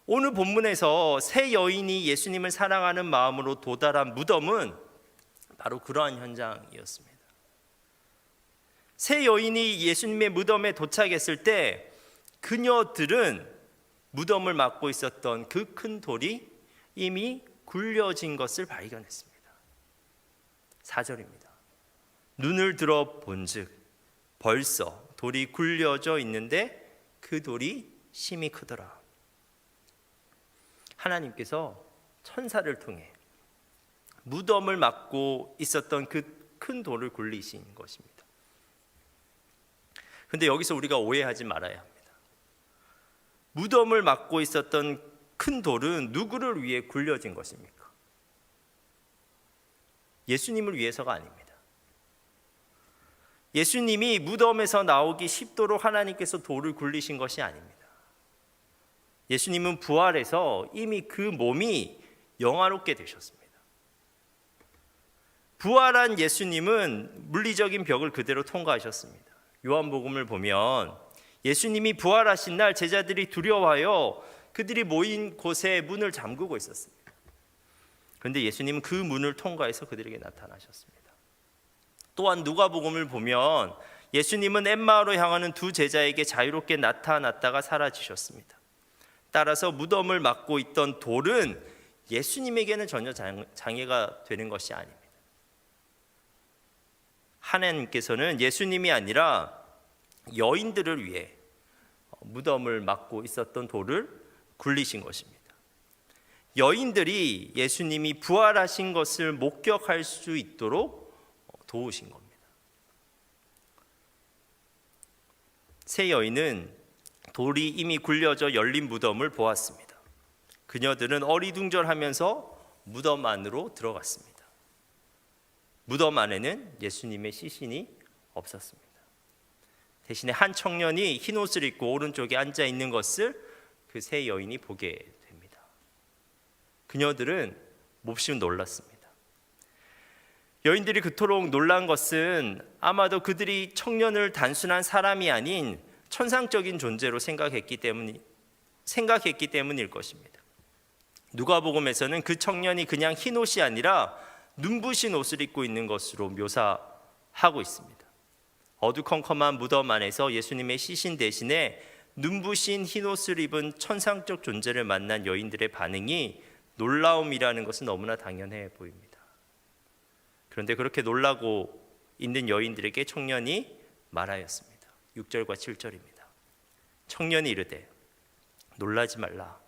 오늘 본문에서 세 여인이 예수님을 사랑하는 마음으로 도달한 무덤은 바로 그러한 현장이었습니다. 세 여인이 예수님의 무덤에 도착했을 때 그녀들은 무덤을 막고 있었던 그 큰 돌이 이미 굴려진 것을 발견했습니다. 4절입니다. 눈을 들어 본즉 벌써 돌이 굴려져 있는데 그 돌이 심히 크더라. 하나님께서 천사를 통해 무덤을 막고 있었던 그 큰 돌을 굴리신 것입니다. 그런데 여기서 우리가 오해하지 말아야 합니다. 무덤을 막고 있었던 큰 돌은 누구를 위해 굴려진 것입니까? 예수님을 위해서가 아닙니다. 예수님이 무덤에서 나오기 쉽도록 하나님께서 돌을 굴리신 것이 아닙니다. 예수님은 부활해서 이미 그 몸이 영화롭게 되셨습니다. 부활한 예수님은 물리적인 벽을 그대로 통과하셨습니다. 요한복음을 보면 예수님이 부활하신 날 제자들이 두려워하여 그들이 모인 곳에 문을 잠그고 있었습니다. 그런데 예수님은 그 문을 통과해서 그들에게 나타나셨습니다. 또한 누가복음을 보면 예수님은 엠마오로 향하는 두 제자에게 자유롭게 나타났다가 사라지셨습니다. 따라서 무덤을 막고 있던 돌은 예수님에게는 전혀 장애가 되는 것이 아닙니다. 하나님께서는 예수님이 아니라 여인들을 위해 무덤을 막고 있었던 돌을 굴리신 것입니다. 여인들이 예수님이 부활하신 것을 목격할 수 있도록 도우신 겁니다. 세 여인은 돌이 이미 굴려져 열린 무덤을 보았습니다. 그녀들은 어리둥절하면서 무덤 안으로 들어갔습니다. 무덤 안에는 예수님의 시신이 없었습니다. 대신에 한 청년이 흰 옷을 입고 오른쪽에 앉아 있는 것을 그 세 여인이 보게 됩니다. 그녀들은 몹시 놀랐습니다. 여인들이 그토록 놀란 것은 아마도 그들이 청년을 단순한 사람이 아닌 천상적인 존재로 생각했기 때문일 것입니다. 누가복음에서는 그 청년이 그냥 흰 옷이 아니라 눈부신 옷을 입고 있는 것으로 묘사하고 있습니다. 어두컴컴한 무덤 안에서 예수님의 시신 대신에 눈부신 흰 옷을 입은 천상적 존재를 만난 여인들의 반응이 놀라움이라는 것은 너무나 당연해 보입니다. 그런데 그렇게 놀라고 있는 여인들에게 청년이 말하였습니다. 6절과 7절입니다. 청년이 이르되 놀라지 말라.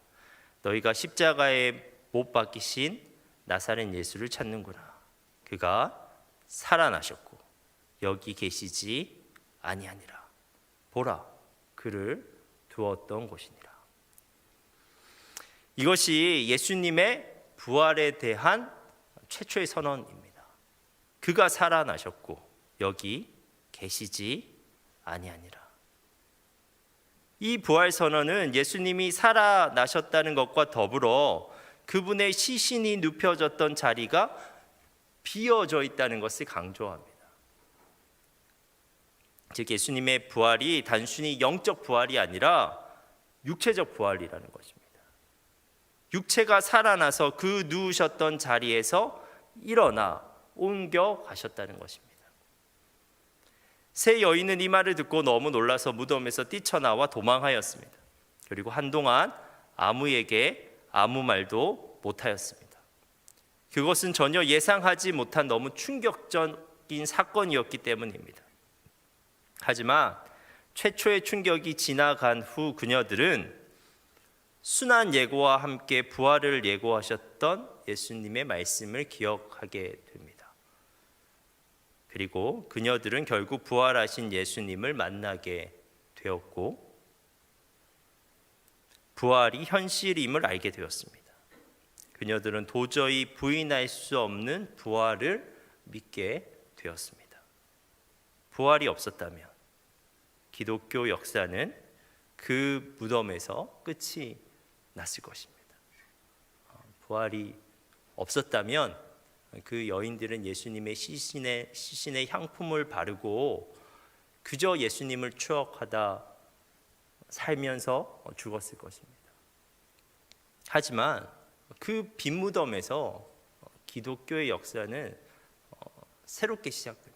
너희가 십자가에 못 박히신 나사렛 예수를 찾는구나. 그가 살아나셨고 여기 계시지 아니하니라. 보라, 그를 두었던 곳이니라. 이것이 예수님의 부활에 대한 최초의 선언입니다. 그가 살아나셨고 여기 계시지 아니하니라. 이 부활 선언은 예수님이 살아나셨다는 것과 더불어 그분의 시신이 눕혀졌던 자리가 비어져 있다는 것을 강조합니다. 즉 예수님의 부활이 단순히 영적 부활이 아니라 육체적 부활이라는 것입니다. 육체가 살아나서 그 누우셨던 자리에서 일어나 옮겨 가셨다는 것입니다. 세 여인은 이 말을 듣고 너무 놀라서 무덤에서 뛰쳐나와 도망하였습니다. 그리고 한동안 아무에게 아무 말도 못하였습니다. 그것은 전혀 예상하지 못한 너무 충격적인 사건이었기 때문입니다. 하지만 최초의 충격이 지나간 후 그녀들은 순한 예고와 함께 부활을 예고하셨던 예수님의 말씀을 기억하게 됩니다. 그리고 그녀들은 결국 부활하신 예수님을 만나게 되었고 부활이 현실임을 알게 되었습니다. 그녀들은 도저히 부인할 수 없는 부활을 믿게 되었습니다. 부활이 없었다면 기독교 역사는 그 무덤에서 끝이 났을 것입니다. 부활이 없었다면 그 여인들은 예수님의 시신에 향품을 바르고 그저 예수님을 추억하다 살면서 죽었을 것입니다. 하지만 그 빈 무덤에서 기독교의 역사는 새롭게 시작됩니다.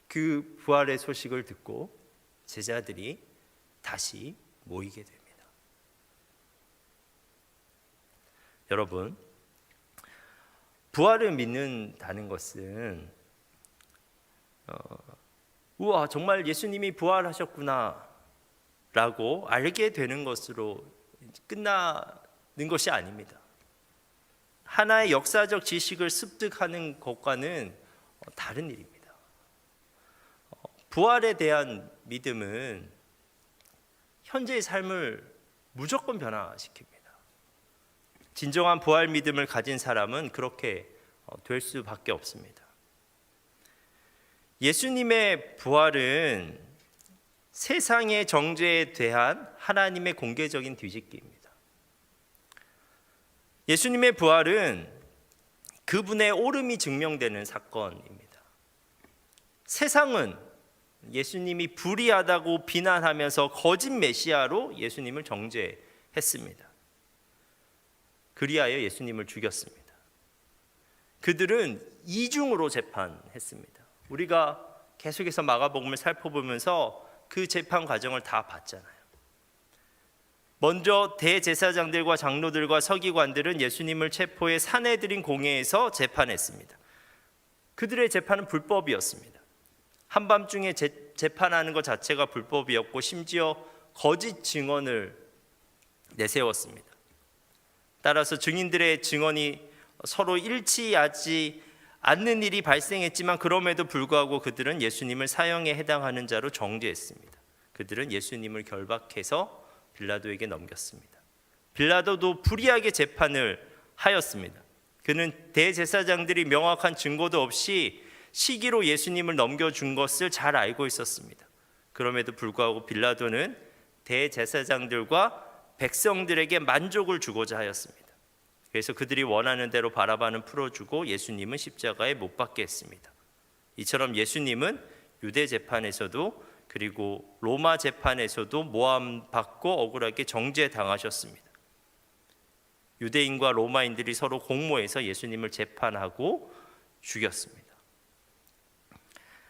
그 부활의 소식을 듣고 제자들이 다시 모이게 됩니다. 여러분, 부활을 믿는다는 것은 우와 정말 예수님이 부활하셨구나 라고 알게 되는 것으로 끝나는 것이 아닙니다. 하나의 역사적 지식을 습득하는 것과는 다른 일입니다. 부활에 대한 믿음은 현재의 삶을 무조건 변화시킵니다. 진정한 부활 믿음을 가진 사람은 그렇게 될 수밖에 없습니다. 예수님의 부활은 세상의 정죄에 대한 하나님의 공개적인 뒤집기입니다. 예수님의 부활은 그분의 오름이 증명되는 사건입니다. 세상은 예수님이 불의하다고 비난하면서 거짓 메시아로 예수님을 정죄했습니다. 그리하여 예수님을 죽였습니다. 그들은 이중으로 재판했습니다. 우리가 계속해서 마가복음을 살펴보면서 그 재판 과정을 다 봤잖아요. 먼저 대제사장들과 장로들과 서기관들은 예수님을 체포해 사내들인 공회에서 재판했습니다. 그들의 재판은 불법이었습니다. 한밤중에 재판하는 것 자체가 불법이었고 심지어 거짓 증언을 내세웠습니다. 따라서 증인들의 증언이 서로 일치하지 않는 일이 발생했지만 그럼에도 불구하고 그들은 예수님을 사형에 해당하는 자로 정죄했습니다. 그들은 예수님을 결박해서 빌라도에게 넘겼습니다. 빌라도도 불의하게 재판을 하였습니다. 그는 대제사장들이 명확한 증거도 없이 시기로 예수님을 넘겨준 것을 잘 알고 있었습니다. 그럼에도 불구하고 빌라도는 대제사장들과 백성들에게 만족을 주고자 하였습니다. 그래서 그들이 원하는 대로 바라바는 풀어주고 예수님은 십자가에 못 박게 했습니다. 이처럼 예수님은 유대 재판에서도 그리고 로마 재판에서도 모함받고 억울하게 정죄당하셨습니다. 유대인과 로마인들이 서로 공모해서 예수님을 재판하고 죽였습니다.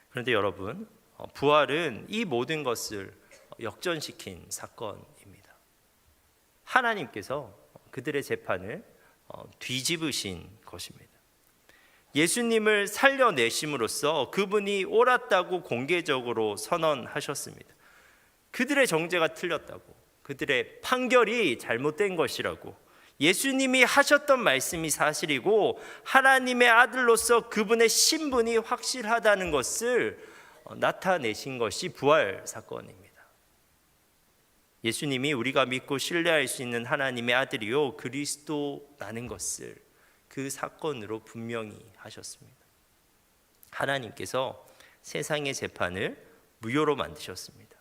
그런데 여러분, 부활은 이 모든 것을 역전시킨 사건입니다. 하나님께서 그들의 재판을 뒤집으신 것입니다. 예수님을 살려내심으로써 그분이 옳았다고 공개적으로 선언하셨습니다. 그들의 정죄가 틀렸다고, 그들의 판결이 잘못된 것이라고, 예수님이 하셨던 말씀이 사실이고 하나님의 아들로서 그분의 신분이 확실하다는 것을 나타내신 것이 부활 사건입니다. 예수님이 우리가 믿고 신뢰할 수 있는 하나님의 아들이요 그리스도라는 것을 그 사건으로 분명히 하셨습니다. 하나님께서 세상의 재판을 무효로 만드셨습니다.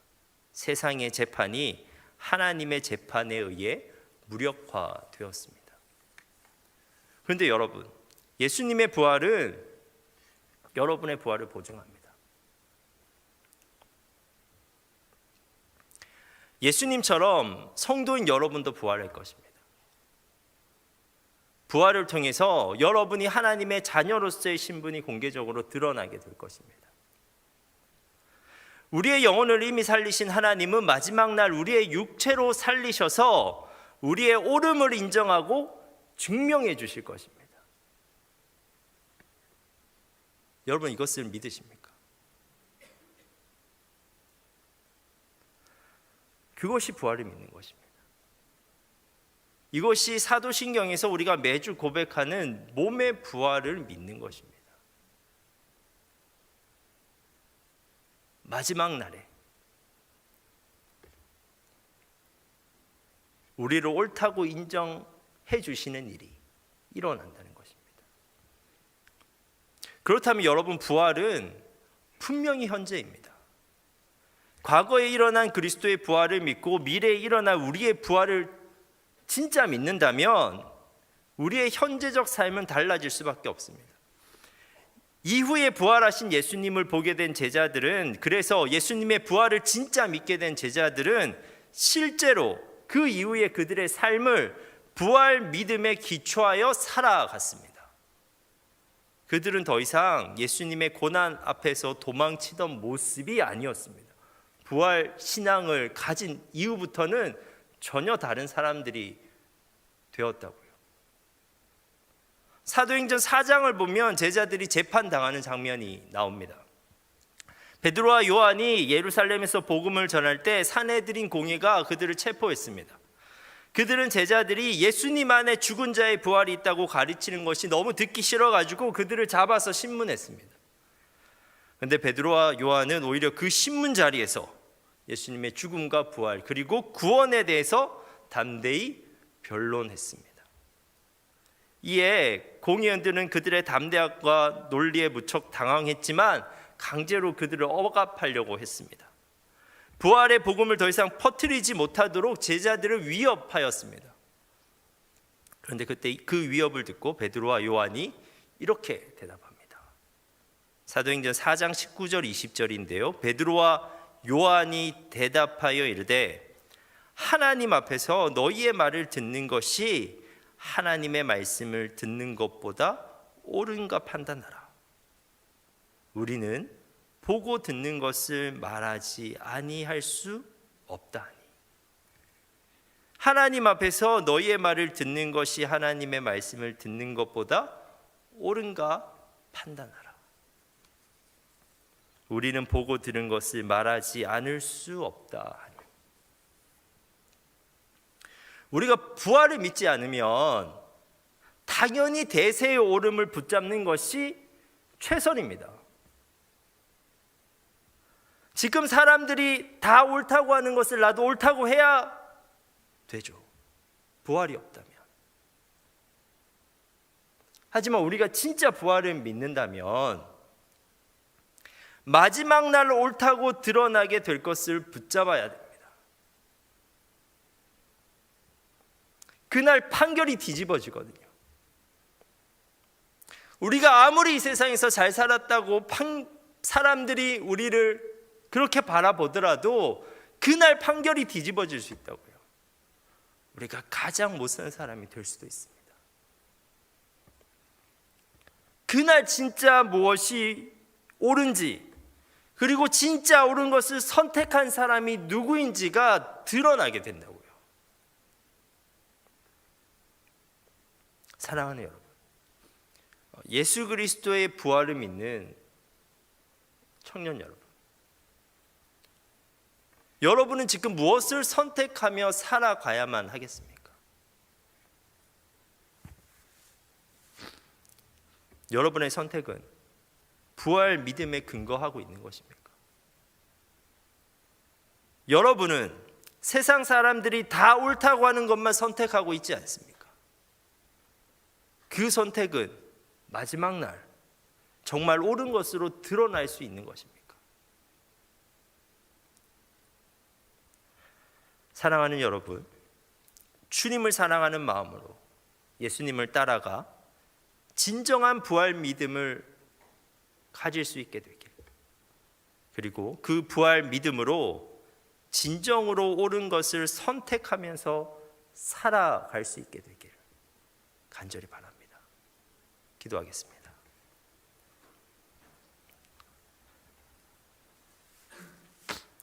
세상의 재판이 하나님의 재판에 의해 무력화되었습니다. 그런데 여러분, 예수님의 부활은 여러분의 부활을 보증합니다. 예수님처럼 성도인 여러분도 부활할 것입니다. 부활을 통해서 여러분이 하나님의 자녀로서의 신분이 공개적으로 드러나게 될 것입니다. 우리의 영혼을 이미 살리신 하나님은 마지막 날 우리의 육체로 살리셔서 우리의 옳음을 인정하고 증명해 주실 것입니다. 여러분, 이것을 믿으십니까? 그것이 부활을 믿는 것입니다. 이것이 사도신경에서 우리가 매주 고백하는 몸의 부활을 믿는 것입니다. 마지막 날에 우리를 옳다고 인정해 주시는 일이 일어난다는 것입니다. 그렇다면 여러분, 부활은 분명히 현재입니다. 과거에 일어난 그리스도의 부활을 믿고 미래에 일어날 우리의 부활을 진짜 믿는다면 우리의 현재적 삶은 달라질 수밖에 없습니다. 이후에 부활하신 예수님을 보게 된 제자들은, 그래서 예수님의 부활을 진짜 믿게 된 제자들은 실제로 그 이후에 그들의 삶을 부활 믿음에 기초하여 살아갔습니다. 그들은 더 이상 예수님의 고난 앞에서 도망치던 모습이 아니었습니다. 부활 신앙을 가진 이후부터는 전혀 다른 사람들이 되었다고요. 사도행전 4장을 보면 제자들이 재판당하는 장면이 나옵니다. 베드로와 요한이 예루살렘에서 복음을 전할 때 산헤드린 공회가 그들을 체포했습니다. 그들은 제자들이 예수님 안에 죽은 자의 부활이 있다고 가르치는 것이 너무 듣기 싫어가지고 그들을 잡아서 신문했습니다. 그런데 베드로와 요한은 오히려 그 신문 자리에서 예수님의 죽음과 부활 그리고 구원에 대해서 담대히 변론했습니다. 이에 공의원들은 그들의 담대함과 논리에 무척 당황했지만 강제로 그들을 억압하려고 했습니다. 부활의 복음을 더 이상 퍼뜨리지 못하도록 제자들을 위협하였습니다. 그런데 그때 그 위협을 듣고 베드로와 요한이 이렇게 대답합니다. 사도행전 4장 19절 20절인데요. 베드로와 요한이 대답하여 이르되 하나님 앞에서 너희의 말을 듣는 것이 하나님의 말씀을 듣는 것보다 옳은가 판단하라. 우리는 보고 듣는 것을 말하지 아니할 수 없다니. 하나님 앞에서 너희의 말을 듣는 것이 하나님의 말씀을 듣는 것보다 옳은가 판단하라. 우리는 보고 들은 것을 말하지 않을 수 없다 하니. 우리가 부활을 믿지 않으면 당연히 대세의 오름을 붙잡는 것이 최선입니다. 지금 사람들이 다 옳다고 하는 것을 나도 옳다고 해야 되죠. 부활이 없다면. 하지만 우리가 진짜 부활을 믿는다면 마지막 날 옳다고 드러나게 될 것을 붙잡아야 됩니다. 그날 판결이 뒤집어지거든요. 우리가 아무리 이 세상에서 잘 살았다고 사람들이 우리를 그렇게 바라보더라도 그날 판결이 뒤집어질 수 있다고요. 우리가 가장 못 사는 사람이 될 수도 있습니다. 그날 진짜 무엇이 옳은지 그리고 진짜 옳은 것을 선택한 사람이 누구인지가 드러나게 된다고요. 사랑하는 여러분, 예수 그리스도의 부활을 믿는 청년 여러분, 여러분은 지금 무엇을 선택하며 살아가야만 하겠습니까? 여러분의 선택은 부활 믿음에 근거하고 있는 것입니까? 여러분은 세상 사람들이 다 옳다고 하는 것만 선택하고 있지 않습니까? 그 선택은 마지막 날 정말 옳은 것으로 드러날 수 있는 것입니까? 사랑하는 여러분, 주님을 사랑하는 마음으로 예수님을 따라가 진정한 부활 믿음을 가질 수 있게 되길, 그리고 그 부활 믿음으로 진정으로 옳은 것을 선택하면서 살아갈 수 있게 되길 간절히 바랍니다. 기도하겠습니다.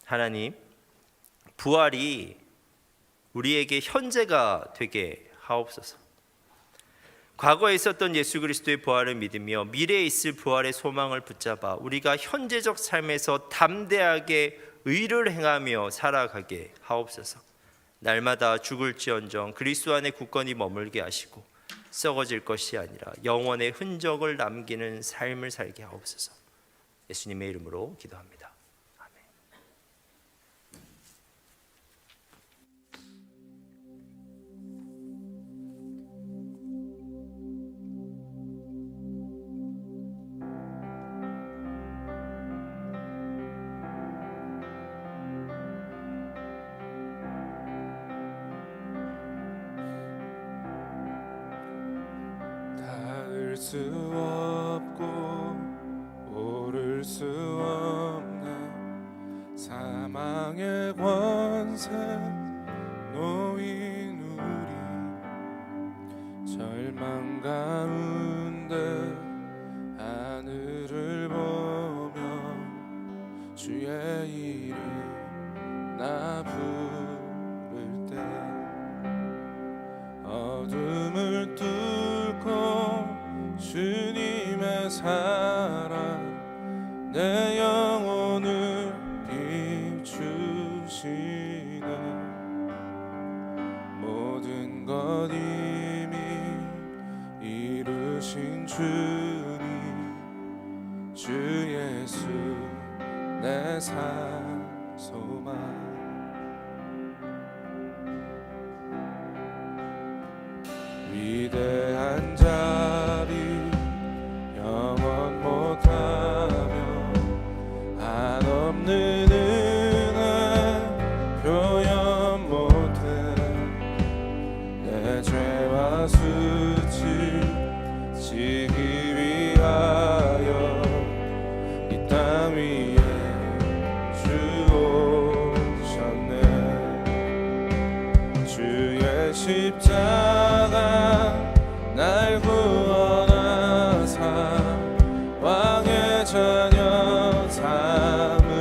하나님, 부활이 우리에게 현재가 되게 하옵소서. 과거에 있었던 예수 그리스도의 부활을 믿으며 미래에 있을 부활의 소망을 붙잡아 우리가 현재적 삶에서 담대하게 의를 행하며 살아가게 하옵소서. 날마다 죽을지언정 그리스도 안에 굳건히 머물게 하시고 썩어질 것이 아니라 영원의 흔적을 남기는 삶을 살게 하옵소서. 예수님의 이름으로 기도합니다. 아멘.
닿을 수 없고 오를 수 없는 사망의 권세 놓인 우리, 절망 가운데 하늘을 보며 주의 이름 나 부를 때, 어둠을 뚫고 주님의 사랑 내 영혼을 비추시네. 모든 것 이미 이루신 주님, 주 예수 내 산 소망. 위대한 자비 영원 못하며 한없는 은혜 표현 못해 내 죄와 수치 지기 위하여 이 땅 위에 주 오셨네. 주의 십자가 날 구원하사 왕의 자녀 삼으셨네.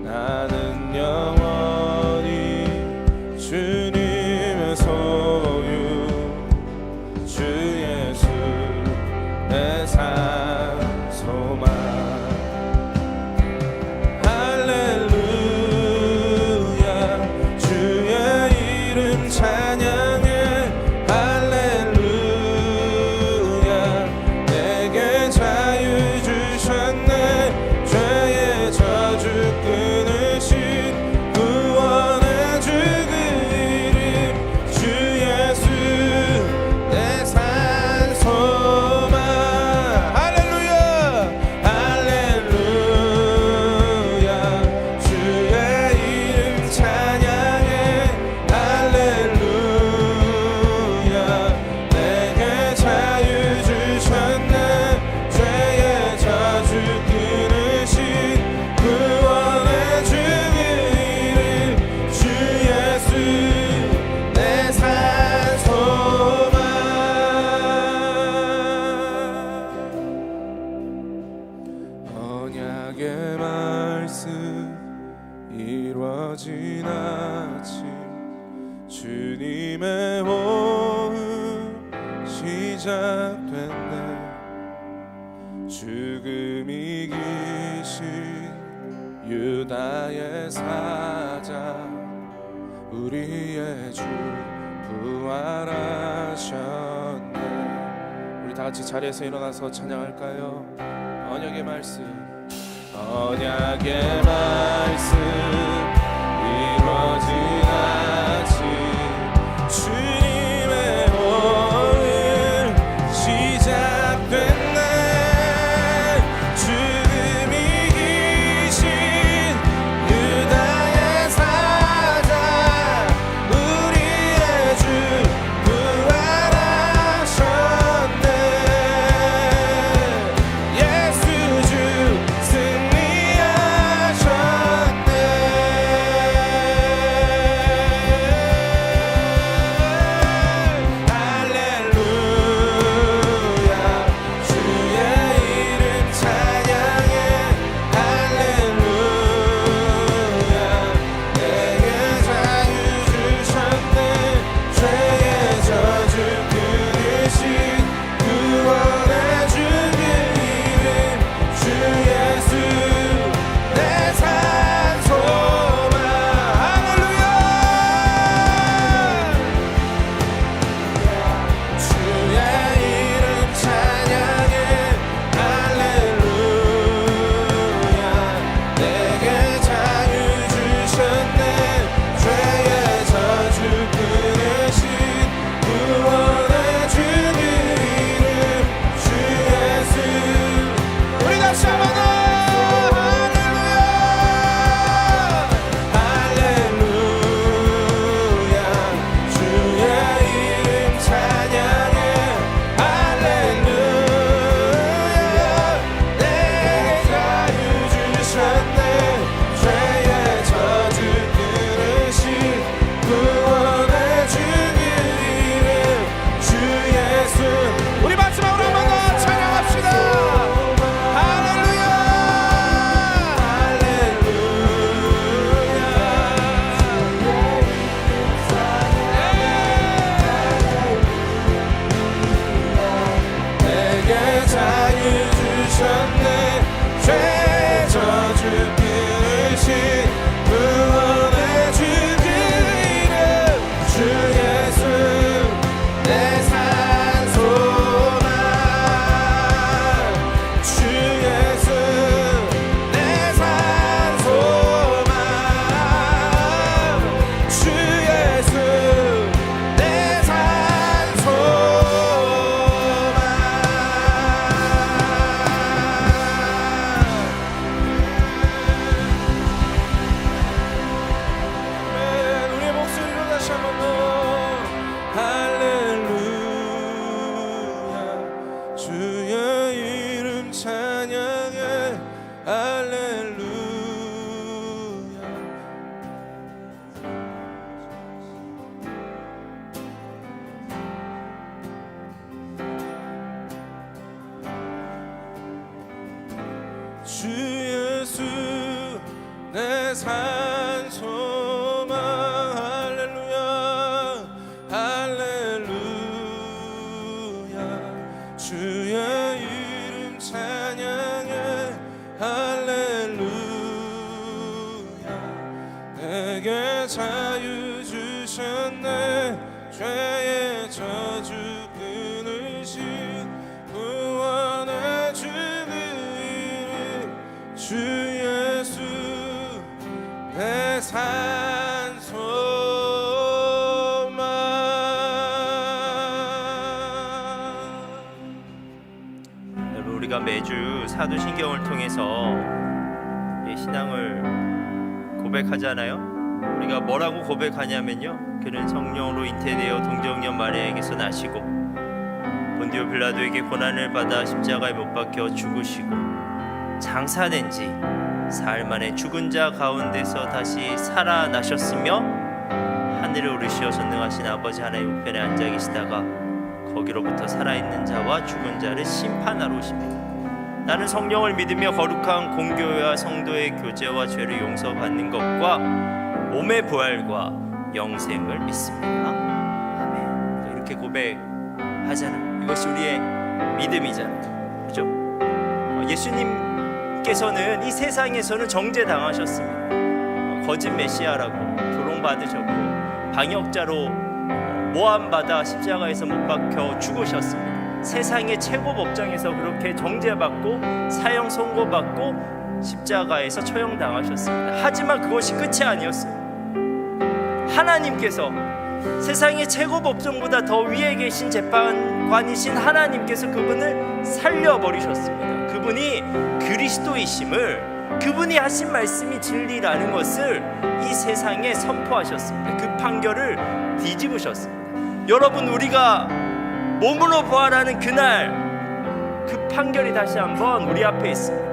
나는 영원히 주님의 소유, 주 예수 내 산 소망. 할렐루야 주의 이름 찬양해. 할렐루야 내게 자유 주셨네. 죄의 저주 끊으신 구원의 주 그 이름, 주 예수 내 산 소망. 할렐루야 할렐루야 주의 이름 찬양해. 할렐루야 내게 자유 주셨네. 죄의 저주 끊으신 구원의 주 그 이름, 주 예수 내 산 소망. 언약의 말씀 이루어진 아침, 주님의 호흡 시작됐네. 죽음 이기신 유다의 사자, 우리의 주 부활하셨네. 우리 다 같이 자리에서 일어나서 찬양할까요? 언약의 말씀, 언약의 말씀 이루어진 아침, 주님의 오늘 시작됐네. 죽음 이기신 유다의 사자, 산 소망 할렐루야 할렐루야 주의 이름 찬양해 할렐루야 내게 자유 주셨네 죄의 저주 끊으신 구원해 주는 이름 주 예수 내 산 소망.
여러분, 우리가 매주 사도신경을 통해서 신앙을 고백하잖아요. 우리가 뭐라고 고백하냐면요, 그는 성령으로 잉태되어 동정녀 마리아에게서 나시고 본디오 빌라도에게 고난을 받아 십자가에 못 박혀 죽으시고 장사된 지 사흘 만에 죽은 자 가운데서 다시 살아나셨으며 하늘에 오르시어 전능하신 아버지 하나님 우편에 앉아 계시다가 거기로부터 살아있는 자와 죽은 자를 심판하러 오십니다. 나는 성령을 믿으며 거룩한 공교회와 성도의 교제와 죄를 용서받는 것과 몸의 부활과 영생을 믿습니다. 아멘. 이렇게 고백하잖아요. 이것이 우리의 믿음이잖아요. 그렇죠? 예수님께서는 이 세상에서는 정죄당하셨습니다. 거짓 메시아라고 조롱받으셨고 방역자로 모함받아 십자가에서 못 박혀 죽으셨습니다. 세상의 최고 법정에서 그렇게 정죄받고 사형 선고받고 십자가에서 처형당하셨습니다. 하지만 그것이 끝이 아니었어요. 하나님께서 세상의 최고 법정보다 더 위에 계신 재판관이신 하나님께서 그분을 살려버리셨습니다. 그분이 그리스도이심을, 그분이 하신 말씀이 진리라는 것을 이 세상에 선포하셨습니다. 그 판결을 뒤집으셨습니다. 여러분, 우리가 몸으로 부활하는 그날 그 판결이 다시 한번 우리 앞에 있습니다.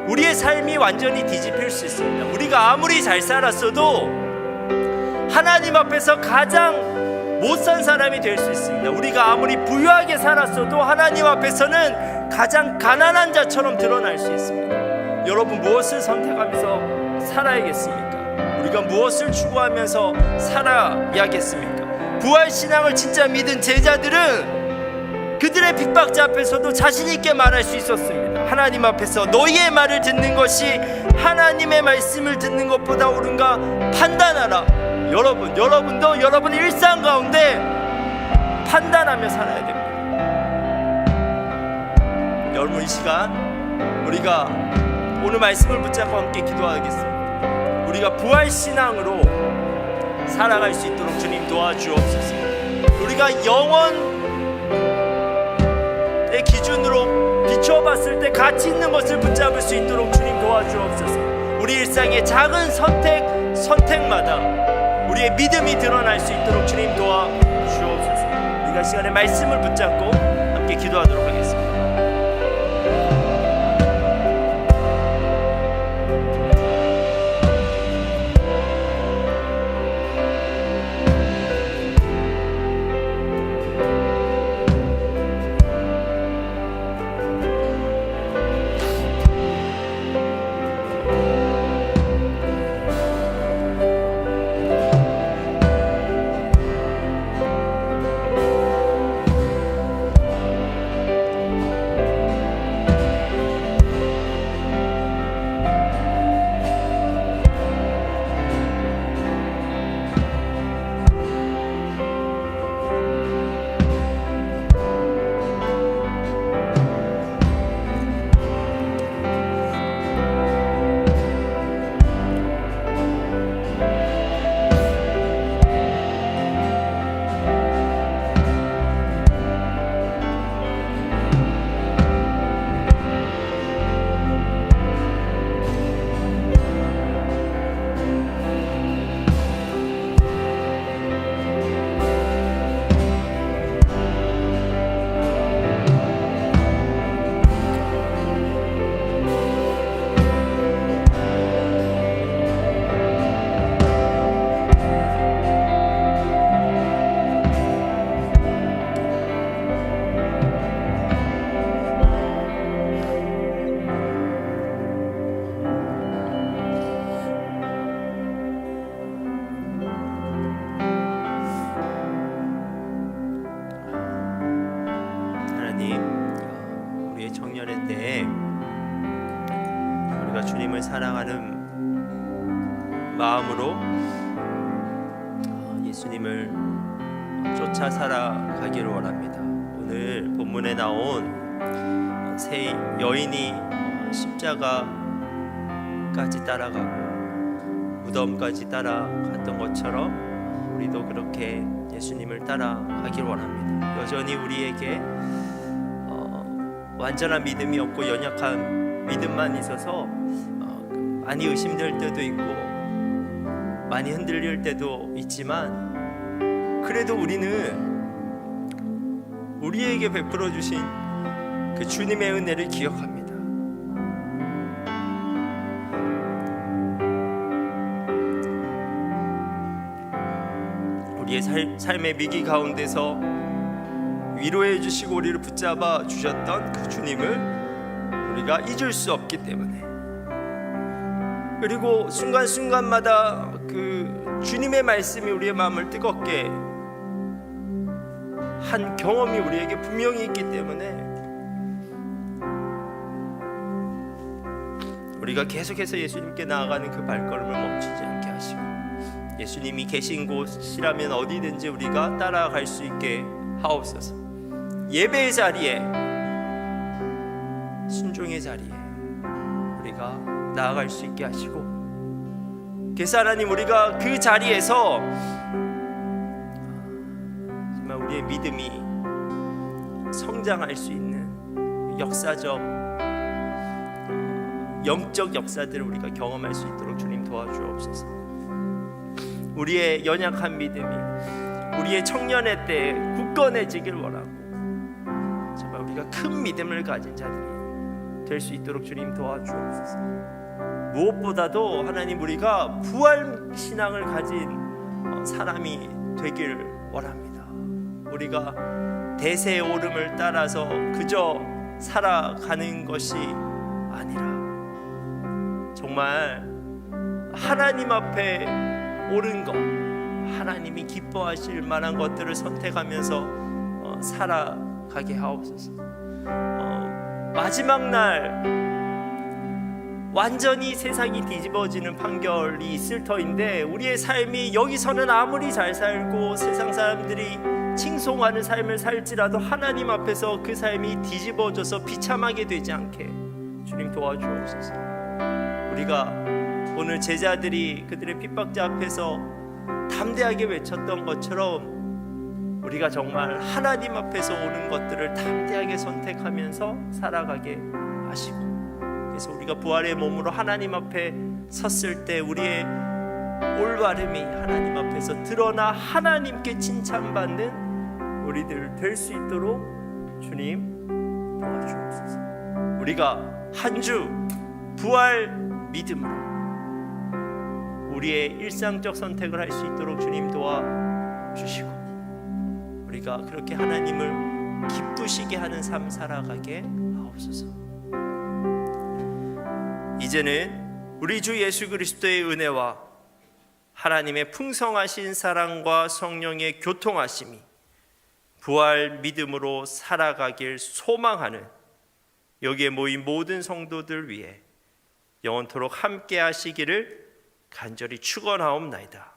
우리의 삶이 완전히 뒤집힐 수 있습니다. 우리가 아무리 잘 살았어도 하나님 앞에서 가장 못 산 사람이 될 수 있습니다. 우리가 아무리 부유하게 살았어도 하나님 앞에서는 가장 가난한 자처럼 드러날 수 있습니다. 여러분, 무엇을 선택하면서 살아야겠습니까? 우리가 무엇을 추구하면서 살아야겠습니까? 부활신앙을 진짜 믿은 제자들은 그들의 핍박자 앞에서도 자신 있게 말할 수 있었습니다. 하나님 앞에서 너희의 말을 듣는 것이 하나님의 말씀을 듣는 것보다 옳은가 판단하라. 여러분도 여러분 일상 가운데 판단하며 살아야 됩니다. 여러분, 이 시간 우리가 오늘 말씀을 붙잡고 함께 기도하겠습니다. 우리가 부활신앙으로 살아갈 수 있도록 주님 도와주옵소서. 우리가 영원의 기준으로 비춰봤을 때 가치 있는 것을 붙잡을 수 있도록 주님 도와주옵소서. 우리 일상의 작은 선택마다 우리의 믿음이 드러날 수 있도록 주님 도와주옵소서. 우리가 시간에 말씀을 붙잡고 함께 기도하도록 하겠습니다. 주님을 사랑하는 마음으로 예수님을 쫓아 살아가기를 원합니다. 오늘 본문에 나온 세 여인이 십자가까지 따라가고 무덤까지 따라갔던 것처럼 우리도 그렇게 예수님을 따라가기를 원합니다. 여전히 우리에게 완전한 믿음이 없고 연약한 믿음만 있어서 많이 의심될 때도 있고 많이 흔들릴 때도 있지만, 그래도 우리는 우리에게 베풀어 주신 그 주님의 은혜를 기억합니다. 우리의 삶의 위기 가운데서 위로해 주시고 우리를 붙잡아 주셨던 그 주님을 우리가 잊을 수 없기 때문에, 그리고 순간순간마다 그 주님의 말씀이 우리의 마음을 뜨겁게 한 경험이 우리에게 분명히 있기 때문에 우리가 계속해서 예수님께 나아가는 그 발걸음을 멈추지 않게 하시고, 예수님이 계신 곳이라면 어디든지 우리가 따라갈 수 있게 하옵소서. 예배의 자리에, 순종의 자리에 우리가 나아갈 수 있게 하시고, 그래서 하나님, 우리가 그 자리에서 정말 우리의 믿음이 성장할 수 있는 역사적, 영적 역사들을 우리가 경험할 수 있도록 주님 도와주옵소서. 우리의 연약한 믿음이 우리의 청년의 때에 굳건해지길 원하고, 정말 우리가 큰 믿음을 가진 자들이 될 수 있도록 주님 도와주옵소서. 무엇보다도 하나님, 우리가 부활 신앙을 가진 사람이 되길 원합니다. 우리가 대세의 오름을 따라서 그저 살아가는 것이 아니라 정말 하나님 앞에 옳은 것, 하나님이 기뻐하실 만한 것들을 선택하면서 살아가게 하옵소서. 마지막 날 완전히 세상이 뒤집어지는 판결이 있을 터인데, 우리의 삶이 여기서는 아무리 잘 살고 세상 사람들이 칭송하는 삶을 살지라도 하나님 앞에서 그 삶이 뒤집어져서 비참하게 되지 않게 주님 도와주옵소서. 우리가 오늘 제자들이 그들의 핍박자 앞에서 담대하게 외쳤던 것처럼 우리가 정말 하나님 앞에서 오는 것들을 담대하게 선택하면서 살아가게 하시고, 그래서 우리가 부활의 몸으로 하나님 앞에 섰을 때 우리의 올바름이 하나님 앞에서 드러나 하나님께 칭찬받는 우리들 될 수 있도록 주님 도와주옵소서. 우리가 한 주 부활 믿음으로 우리의 일상적 선택을 할 수 있도록 주님 도와주시고, 우리가 그렇게 하나님을 기쁘시게 하는 삶 살아가게 하옵소서. 이제는 우리 주 예수 그리스도의 은혜와 하나님의 풍성하신 사랑과 성령의 교통하심이 부활 믿음으로 살아가길 소망하는 여기에 모인 모든 성도들 위해 영원토록 함께 하시기를 간절히 축원하옵나이다.